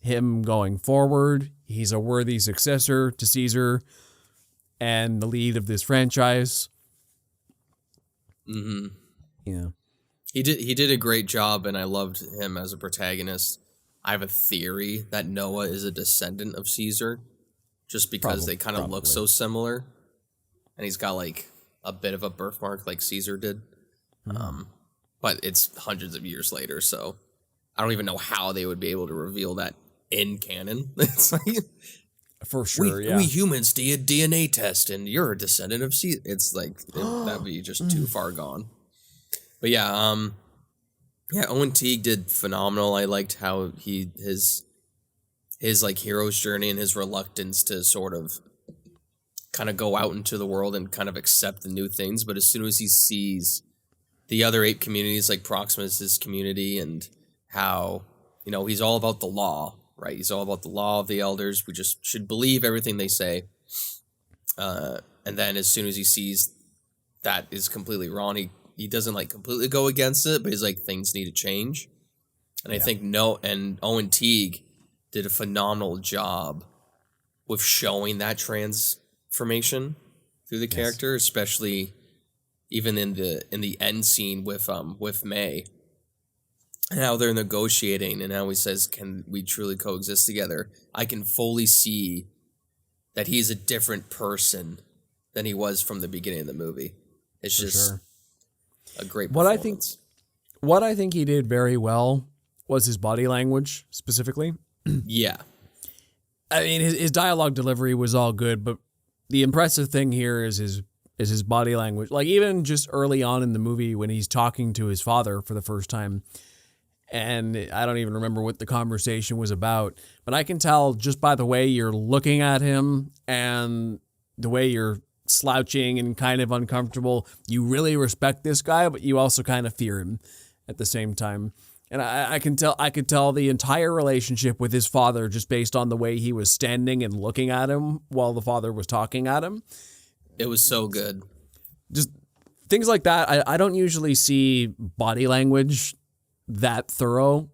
him going forward. He's a worthy successor to Caesar and the lead of this franchise. Mm-hmm. Yeah. He did a great job, and I loved him as a protagonist. I have a theory that Noah is a descendant of Caesar, just because they kind of look so similar, and he's got like a bit of a birthmark like Caesar did. But it's hundreds of years later, so I don't even know how they would be able to reveal that in canon. It's like, for sure, we humans did a DNA test, and you're a descendant of Caesar. It's like that'd be just too far gone. But yeah, Owen Teague did phenomenal. I liked how his like hero's journey and his reluctance to sort of kind of go out into the world and kind of accept the new things. But as soon as he sees the other ape communities, like Proximus's community, and how, he's all about the law, right? He's all about the law of the elders. We just should believe everything they say. And then as soon as he sees that is completely wrong, he doesn't like completely go against it, but he's like, things need to change. And I think Owen Teague did a phenomenal job with showing that transformation through the character, especially even in the end scene with May, and how they're negotiating, and how he says, "Can we truly coexist together?" I can fully see that he's a different person than he was from the beginning of the movie. It's just a great performance. What I think he did very well was his body language, specifically. Yeah. I mean, his dialogue delivery was all good, but the impressive thing here is his body language. Like, even just early on in the movie when he's talking to his father for the first time, and I don't even remember what the conversation was about, but I can tell just by the way you're looking at him and the way you're slouching and kind of uncomfortable, you really respect this guy, but you also kind of fear him at the same time. And I could tell the entire relationship with his father just based on the way he was standing and looking at him while the father was talking at him. It was so good. Just things like that. I don't usually see body language that thorough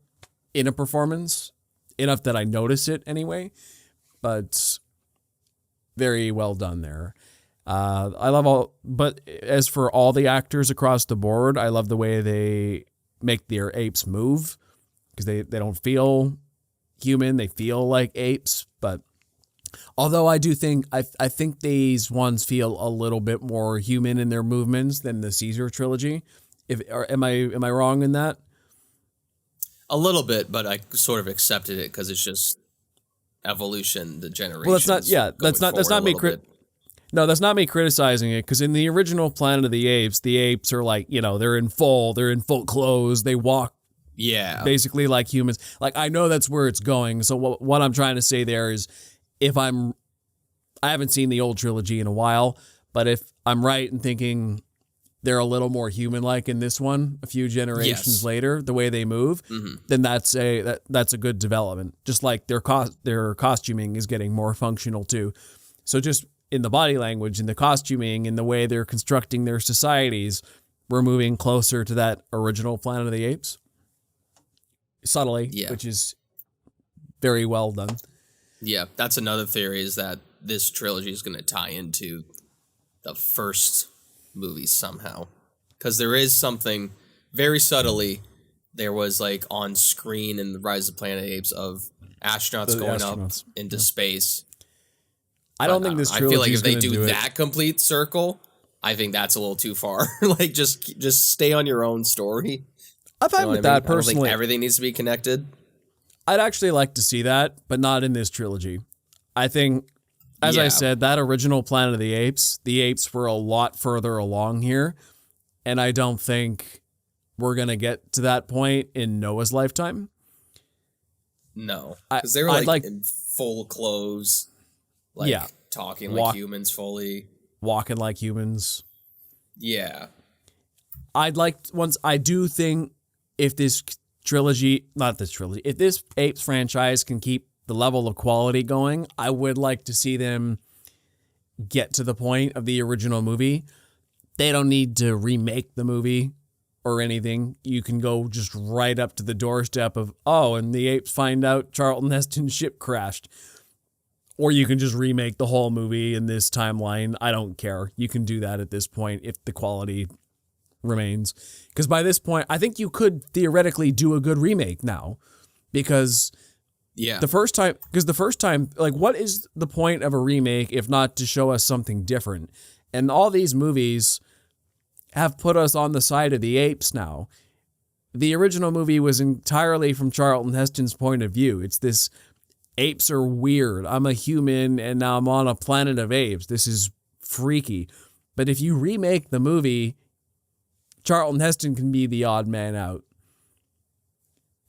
in a performance, enough that I notice it anyway, but very well done there. But as for all the actors across the board, I love the way they make their apes move, because they don't feel human, they feel like apes. But although I do think I think these ones feel a little bit more human in their movements than the Caesar trilogy. Am I wrong in that? A little bit, but I sort of accepted it because it's just evolution, the generations. Well, that's not me. No, that's not me criticizing it, because in the original Planet of the apes are like, they're in full clothes. They walk basically like humans. Like, I know that's where it's going. So what I'm trying to say there is, I haven't seen the old trilogy in a while, but if I'm right in thinking they're a little more human-like in this one, a few generations later, the way they move, then that's a good development. Just like their costuming is getting more functional too. So just in the body language, in the costuming, in the way they're constructing their societies, we're moving closer to that original Planet of the Apes. Subtly, which is very well done. Yeah, that's another theory, is that this trilogy is going to tie into the first movie somehow. Because there is something very subtly, there was like on screen in the Rise of the Planet of the Apes of astronauts going up into space. I don't think this trilogy, I feel like if they do that complete circle, I think that's a little too far. Like, just stay on your own story. I'm fine with that, personally. I don't think everything needs to be connected. I'd actually like to see that, but not in this trilogy. I think, as I said, that original Planet of the apes were a lot further along here, and I don't think we're going to get to that point in Noah's lifetime. No, because they were like in full clothes. Like, talking like humans fully. Walking like humans. Yeah. I do think if this if this Apes franchise can keep the level of quality going, I would like to see them get to the point of the original movie. They don't need to remake the movie or anything. You can go just right up to the doorstep of, and the apes find out Charlton Heston's ship crashed. Or you can just remake the whole movie in this timeline. I don't care. You can do that at this point if the quality remains. Because by this point, I think you could theoretically do a good remake now. Because the first time, like, what is the point of a remake if not to show us something different? And all these movies have put us on the side of the apes now. The original movie was entirely from Charlton Heston's point of view. It's this, apes are weird. I'm a human and now I'm on a planet of apes. This is freaky. But if you remake the movie, Charlton Heston can be the odd man out.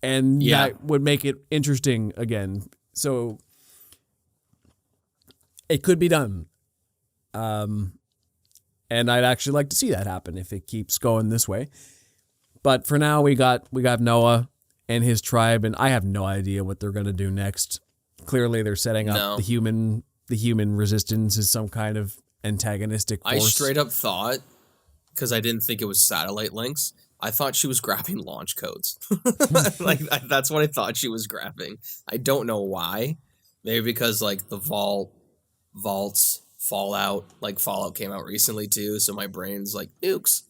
And that would make it interesting again. So it could be done. And I'd actually like to see that happen if it keeps going this way. But for now, we got Noah, and his tribe, and I have no idea what they're going to do next. Clearly, they're setting up No. the human resistance as some kind of antagonistic force. I straight up thought, because I didn't think it was satellite links, I thought she was grabbing launch codes. Like that's what I thought she was grabbing. I don't know why. Maybe because like the vaults, Fallout came out recently too, so my brain's like nukes.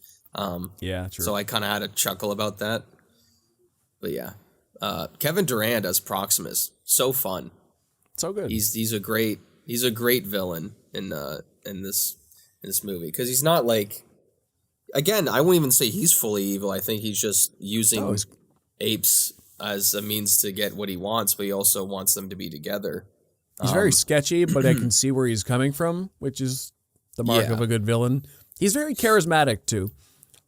Yeah, true. So I kind of had a chuckle about that. But yeah, Kevin Durant as Proximus, so fun. So good. He's a great villain in this movie, because he's not like, again, I won't even say he's fully evil. I think he's just using apes as a means to get what he wants, but he also wants them to be together. He's very sketchy, but I can see where he's coming from, which is the mark of a good villain. He's very charismatic too.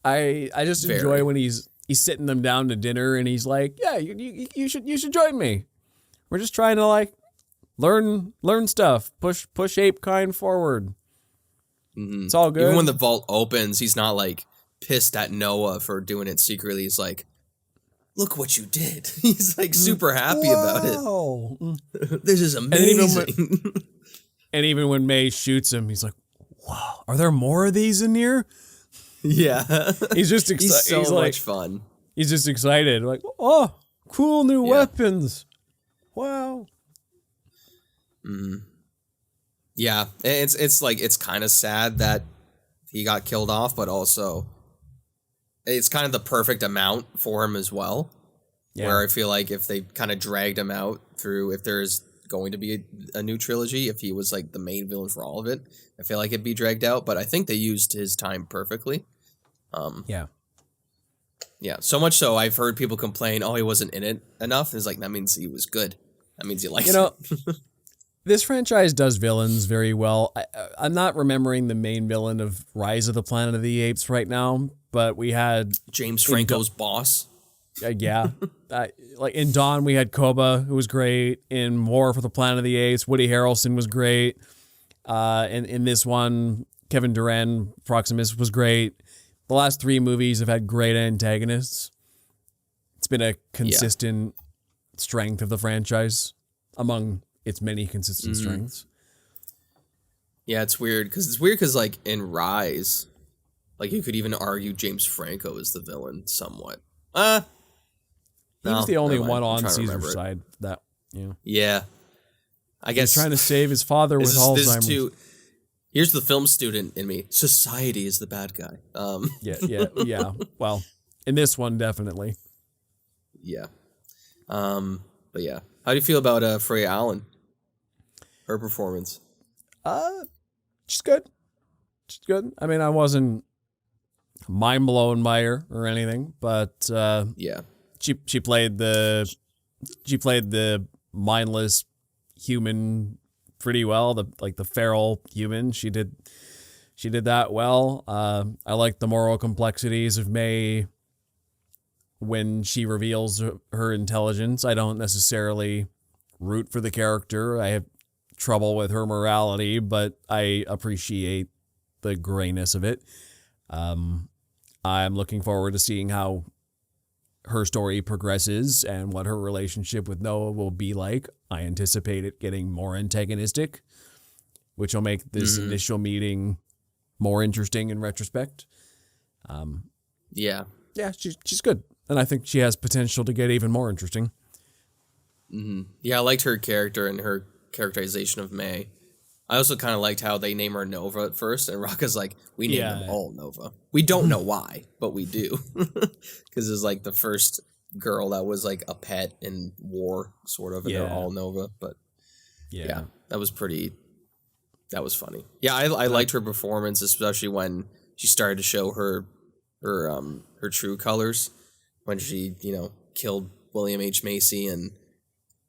I just enjoy when he's sitting them down to dinner and he's like, "Yeah, you should join me. We're just trying to like learn stuff, push ape kind forward." Mm-hmm. It's all good. Even when the vault opens, he's not like pissed at Noah for doing it secretly. He's like, "Look what you did." He's like super happy about it. This is amazing. And even when May shoots him, he's like, "Wow, are there more of these in here?" Yeah. He's just excited. He's so much fun. He's just excited. Like, "Oh, cool new weapons. Wow." Mm-hmm. Yeah, it's like, it's kind of sad that he got killed off, but also it's kind of the perfect amount for him as well. Yeah. Where I feel like if they kind of dragged him out through, if there's going to be a new trilogy, if he was like the main villain for all of it, I feel like it'd be dragged out. But I think they used his time perfectly. Yeah. So much so, I've heard people complain, "Oh, he wasn't in it enough." It's like, that means he was good. That means he likes it. This franchise does villains very well. I'm not remembering the main villain of Rise of the Planet of the Apes right now, but we had James Franco's boss. Yeah. Like in Dawn, we had Koba, who was great. In War for the Planet of the Apes, Woody Harrelson was great. In this one, Kevin Durant, Proximus, was great. The last 3 movies have had great antagonists. It's been a consistent strength of the franchise among its many consistent strengths. Yeah, it's weird because like in Rise, like you could even argue James Franco is the villain somewhat. He was the only one on Caesar's side. That yeah, I guess he's trying to save his father with Alzheimer's. Here's the film student in me. Society is the bad guy. Yeah. Well, in this one, definitely. Yeah. But yeah, how do you feel about Freya Allen? Her performance? She's good. She's good. I mean, I wasn't mind blown by her or anything, but yeah, she played the mindless human pretty well. The feral human. She did that well. I like the moral complexities of May when she reveals her intelligence. I don't necessarily root for the character. I have trouble with her morality, but I appreciate the grayness of it. I'm looking forward to seeing how her story progresses and what her relationship with Noah will be like. I anticipate it getting more antagonistic, which will make this initial meeting more interesting in retrospect. Yeah, she's good, and I think she has potential to get even more interesting. Yeah, I liked her character and her characterization of May. I also kind of liked how they name her Nova at first, and Rocka's like, "We name them all Nova. We don't know why, but we do." Because it's like the first girl that was like a pet in war, sort of, and they're all Nova. But yeah, that was funny. Yeah, I liked her performance, especially when she started to show her true colors, when she, killed William H. Macy and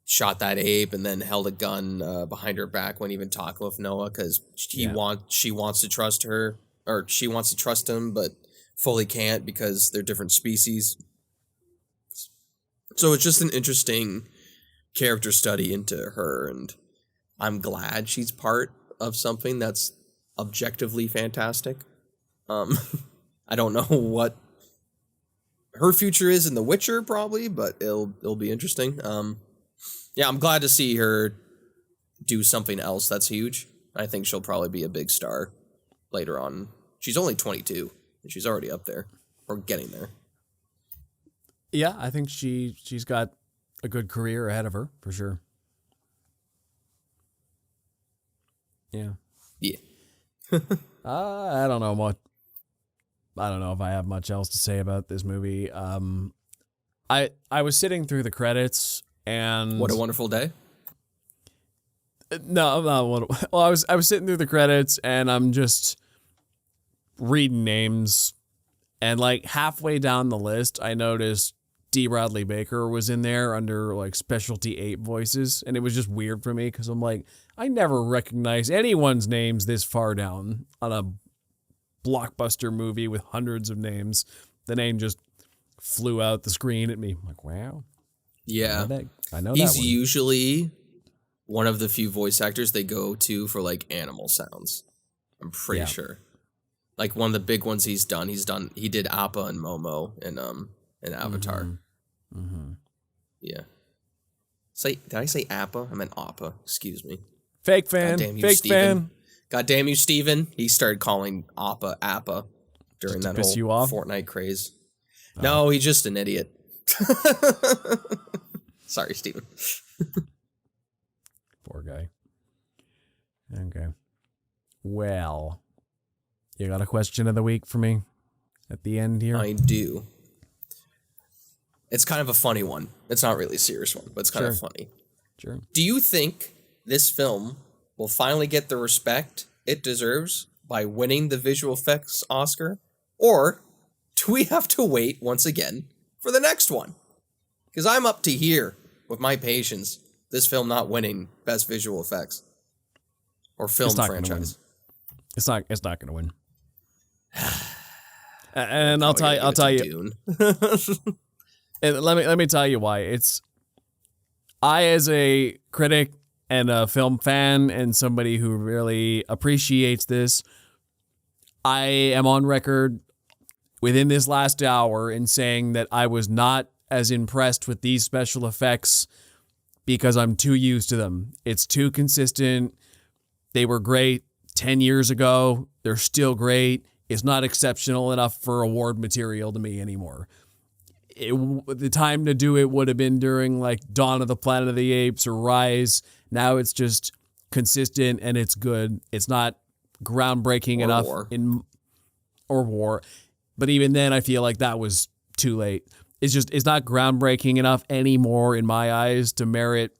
shot that ape and then held a gun behind her back when even talking with Noah, because she wants to trust her, or she wants to trust him, but fully can't because they're different species. So it's just an interesting character study into her, and I'm glad she's part of something that's objectively fantastic. I don't know what her future is in The Witcher, probably, but it'll be interesting. Yeah, I'm glad to see her do something else that's huge. I think she'll probably be a big star later on. She's only 22, and she's already up there, or getting there. Yeah, I think she's got a good career ahead of her, for sure. Yeah. Yeah. I don't know what. I don't know if I have much else to say about this movie. I was sitting through the credits and What a Wonderful Day. No, well, I was sitting through the credits and I'm just reading names, and like halfway down the list, I noticed D. Bradley Baker was in there under like specialty ape voices, and it was just weird for me because I'm like, I never recognize anyone's names this far down on a blockbuster movie with hundreds of names. The name just flew out the screen at me. I'm like, wow. Yeah. I know He's that one. usually one of the few voice actors they go to for like animal sounds. I'm pretty sure. Like one of the big ones he did Appa and Momo in Avatar. Mm-hmm. Yeah. Did I say Appa? I meant Appa. Excuse me. Fake fan. Goddamn you, Fake Steven. fan. God damn you, Steven. He started calling Appa during that piss whole you off? Fortnite craze. Oh. No, he's just an idiot. Sorry, Steven. Poor guy. Okay. Well, you got a question of the week for me at the end here? I do. It's kind of a funny one. It's not really a serious one, but it's kind of funny. Sure. Do you think this film will finally get the respect it deserves by winning the visual effects Oscar? Or do we have to wait once again for the next one? Because I'm up to here with my patience, this film not winning best visual effects or film franchise. It's not going to win. And I'll tell you. And let me tell you why. I, as a critic and a film fan and somebody who really appreciates this, I am on record within this last hour in saying that I was not as impressed with these special effects because I'm too used to them. It's too consistent. They were great 10 years ago. They're still great. It's not exceptional enough for award material to me anymore. The time to do it would have been during like Dawn of the Planet of the Apes or Rise. Now it's just consistent and it's good. It's not groundbreaking enough or War. But even then I feel like that was too late. It's not groundbreaking enough anymore in my eyes to merit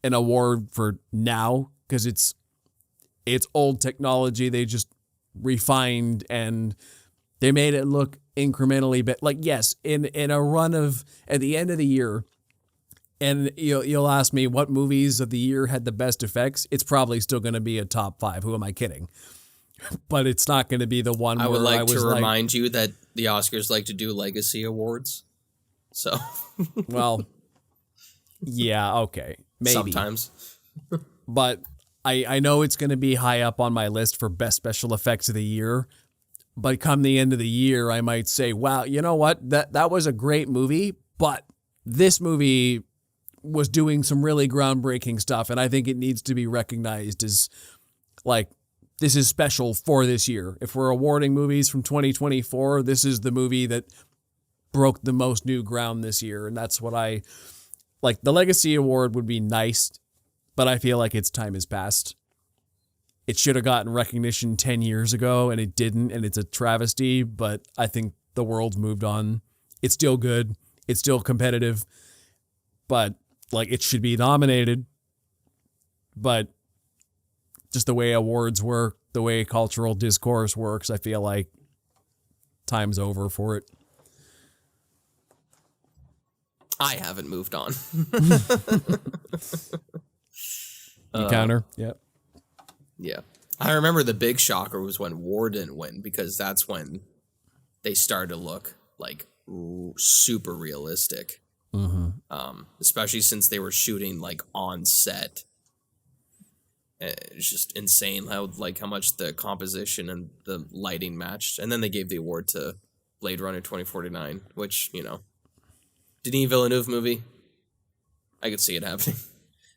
an award for now, because it's old technology. They just refined and they made it look incrementally better. Like, yes, in a run of at the end of the year, and you'll ask me what movies of the year had the best effects. It's probably still going to be a top 5. Who am I kidding? But it's not going to be the one. I would like to remind you that the Oscars like to do legacy awards. So, well, yeah, okay, maybe sometimes, but I know it's going to be high up on my list for best special effects of the year. But come the end of the year, I might say, wow, you know what? That was a great movie, but this movie was doing some really groundbreaking stuff, and I think it needs to be recognized as, like, this is special for this year. If we're awarding movies from 2024, this is the movie that broke the most new ground this year, and that's what I like. The Legacy Award would be nice, but I feel like its time has passed. It should have gotten recognition 10 years ago, and it didn't, and it's a travesty, but I think the world's moved on. It's still good. It's still competitive, but, like, it should be nominated. But just the way awards work, the way cultural discourse works, I feel like time's over for it. I haven't moved on. You counter? Yep. Yeah. I remember the big shocker was when War didn't win, because that's when they started to look like super realistic. Mm-hmm. Especially since they were shooting like on set. It's just insane how much the composition and the lighting matched. And then they gave the award to Blade Runner 2049, which, Denis Villeneuve movie, I could see it happening.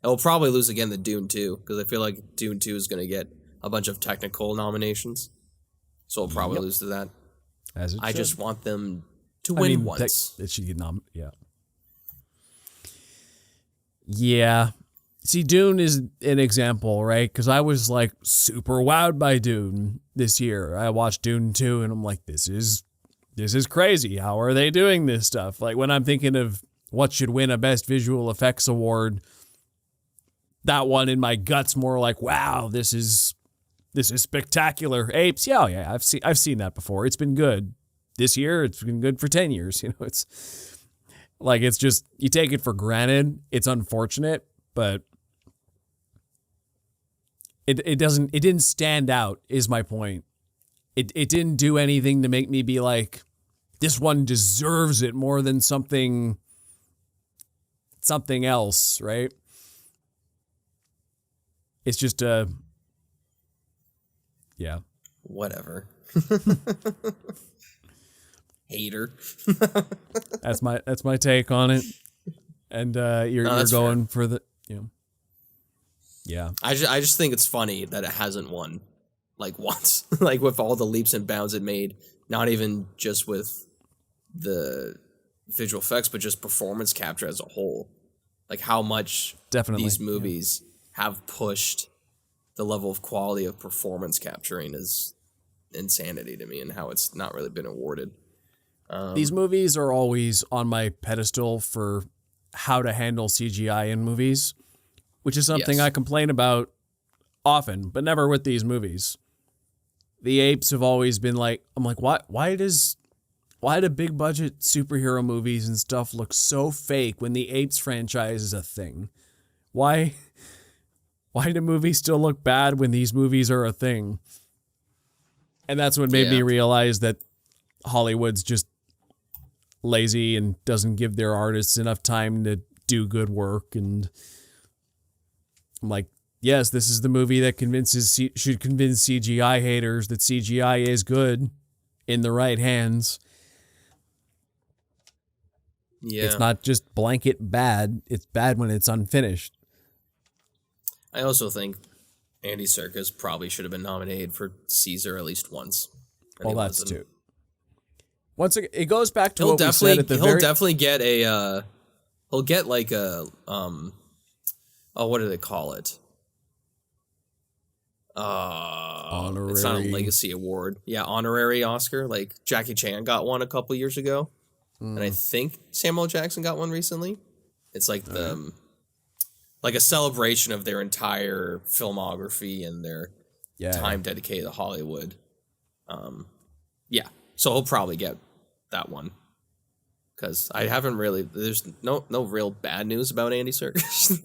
And we'll probably lose again to Dune 2, because I feel like Dune 2 is going to get a bunch of technical nominations. So we'll probably lose to that. As it I should. just want them to win once. It should get yeah. Yeah. See, Dune is an example, right? Because I was like super wowed by Dune this year. I watched Dune 2 and I'm like, this is crazy. How are they doing this stuff? Like when I'm thinking of what should win a Best Visual Effects Award, that one in my gut's more like, wow, this is spectacular. Apes, yeah, I've seen that before. It's been good. This year, it's been good for 10 years. It's like, it's just, you take it for granted. It's unfortunate, but it didn't stand out, is my point. It didn't do anything to make me be like, this one deserves it more than something else, right? It's just yeah. Whatever. Hater. That's my take on it. And you're going fair for the, yeah. I just think it's funny that it hasn't won like once. Like with all the leaps and bounds it made, not even just with the visual effects, but just performance capture as a whole. Like how much these movies have pushed the level of quality of performance capturing is insanity to me, and how it's not really been awarded. These movies are always on my pedestal for how to handle CGI in movies, which is something I complain about often, but never with these movies. The Apes have always been like, I'm like, why do big budget superhero movies and stuff look so fake when the Apes franchise is a thing? Why do movies still look bad when these movies are a thing? And that's what made me realize that Hollywood's just lazy and doesn't give their artists enough time to do good work. And I'm like, yes, this is the movie that should convince CGI haters that CGI is good in the right hands. Yeah. It's not just blanket bad. It's bad when it's unfinished. I also think Andy Serkis probably should have been nominated for Caesar at least once. Well, that's too. Once again, it goes back to what we said at the He'll definitely get a. He'll get like a. What do they call it? Honorary. It's not a legacy award. Yeah, honorary Oscar. Like Jackie Chan got one a couple years ago, and I think Samuel Jackson got one recently. It's like like a celebration of their entire filmography and their time dedicated to Hollywood. So he'll probably get that one, because I haven't really. There's no real bad news about Andy Serkis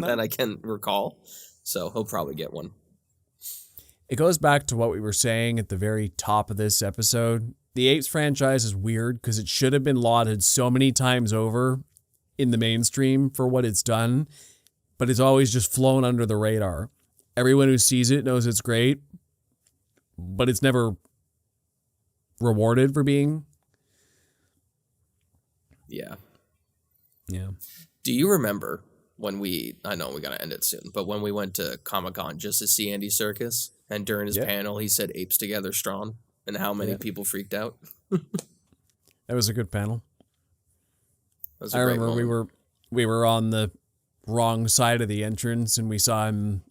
that I can recall, so he'll probably get one. It goes back to what we were saying at the very top of this episode. The Apes franchise is weird because it should have been lauded so many times over in the mainstream for what it's done, but it's always just flown under the radar. Everyone who sees it knows it's great, but it's never rewarded for being. Yeah. Yeah. Do you remember when I know we got to end it soon, but when we went to Comic-Con just to see Andy Serkis, and during his panel, he said Apes Together Strong, and how many people freaked out? That was a good panel. I remember we were on the wrong side of the entrance, and we saw him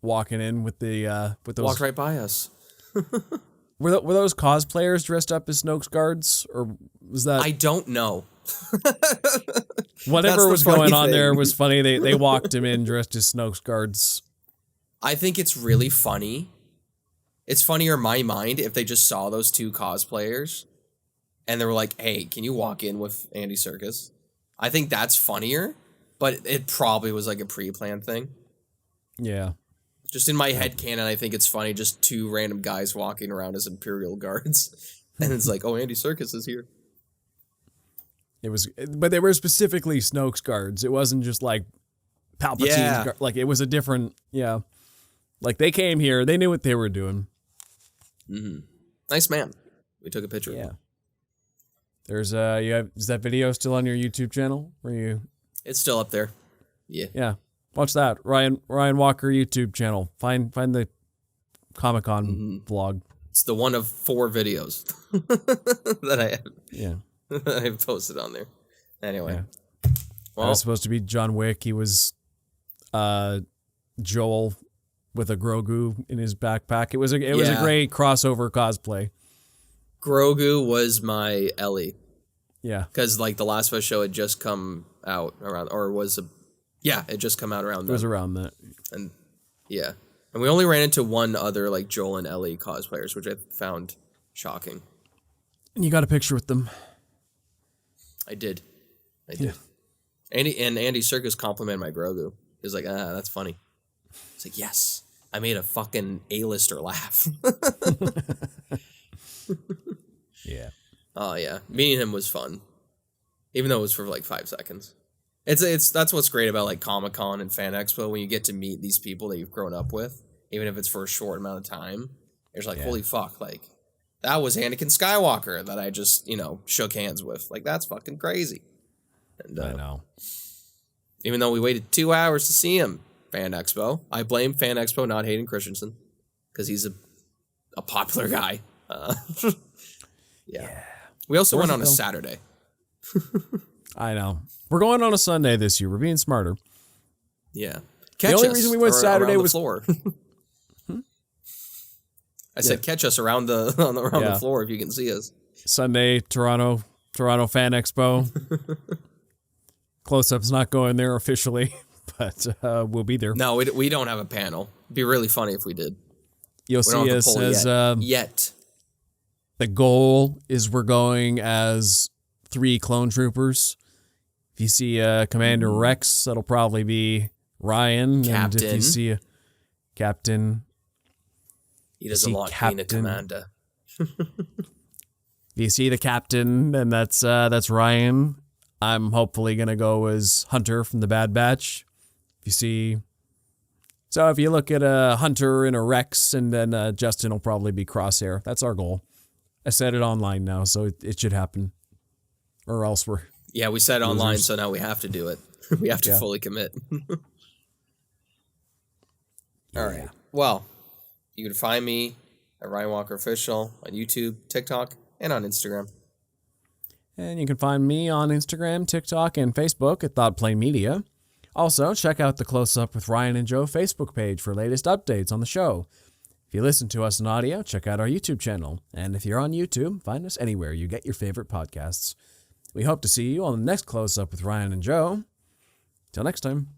walking in with those. Walked right by us. Were those cosplayers dressed up as Snoke's guards, or was that? I don't know. Whatever was going on there was funny. They walked him in dressed as Snoke's guards. I think it's really funny. It's funnier in my mind if they just saw those two cosplayers and they were like, hey, can you walk in with Andy Serkis? I think that's funnier, but it probably was like a pre-planned thing. Yeah. Just in my head canon, I think it's funny, just two random guys walking around as Imperial guards. And it's like, oh, Andy Serkis is here. But they were specifically Snoke's guards. It wasn't just like Palpatine's guards. Like, it was a different, like, they came here, they knew what they were doing. Mm-hmm. Nice man. We took a picture of him. There's is that video still on your YouTube channel? Where you? It's still up there. Yeah. Yeah. Watch that. Ryan Walker YouTube channel. Find the Comic-Con vlog. It's the one of 4 videos that I have. Yeah. I've posted on there. Anyway. Yeah. Well, It was supposed to be John Wick. He was Joel with a Grogu in his backpack. It was a great crossover cosplay. Grogu was my Ellie. Yeah. Because, like, the Last of Us show had just come out around, or was it just come out around then. It was around that. And, yeah. And we only ran into one other, like, Joel and Ellie cosplayers, which I found shocking. And you got a picture with them. I did. Yeah. Andy Serkis complimented my Grogu. He was like, that's funny. It's like, yes, I made a fucking A-lister laugh. Yeah. Oh, yeah. Meeting him was fun. Even though it was for like 5 seconds. That's what's great about like Comic-Con and Fan Expo, when you get to meet these people that you've grown up with, even if it's for a short amount of time. You're just like, holy fuck, like, that was Anakin Skywalker that I just, shook hands with. Like, that's fucking crazy. And, I know. Even though we waited 2 hours to see him, Fan Expo. I blame Fan Expo, not Hayden Christensen, because he's a popular guy. Yeah. We also went on a Saturday. I know. We're going on a Sunday this year. We're being smarter. Yeah. The only reason we went Saturday was floor. I said, catch us around the floor if you can see us. Sunday, Toronto Fan Expo. Close-up's not going there officially, but we'll be there. No, we don't have a panel. It'd be really funny if we did. You'll see us as yet. The goal is we're going as 3 clone troopers. If you see Commander Rex, that'll probably be Ryan. Captain. And if you see a Captain, he doesn't like being a commander. If you see the Captain, then that's Ryan. I'm hopefully gonna go as Hunter from the Bad Batch. If you look at a Hunter and a Rex, and then Justin will probably be Crosshair. That's our goal. I said it online now, so it should happen. Or else we're... Yeah, we said online, so now we have to do it. We have to fully commit. All right. Well, you can find me at Ryan Walker Official on YouTube, TikTok, and on Instagram. And you can find me on Instagram, TikTok, and Facebook at ThoughtPlay Media. Also, check out the Close Up with Ryan and Joe Facebook page for latest updates on the show. If you listen to us in audio, check out our YouTube channel. And if you're on YouTube, find us anywhere you get your favorite podcasts. We hope to see you on the next Close Up with Ryan and Joe. Till next time.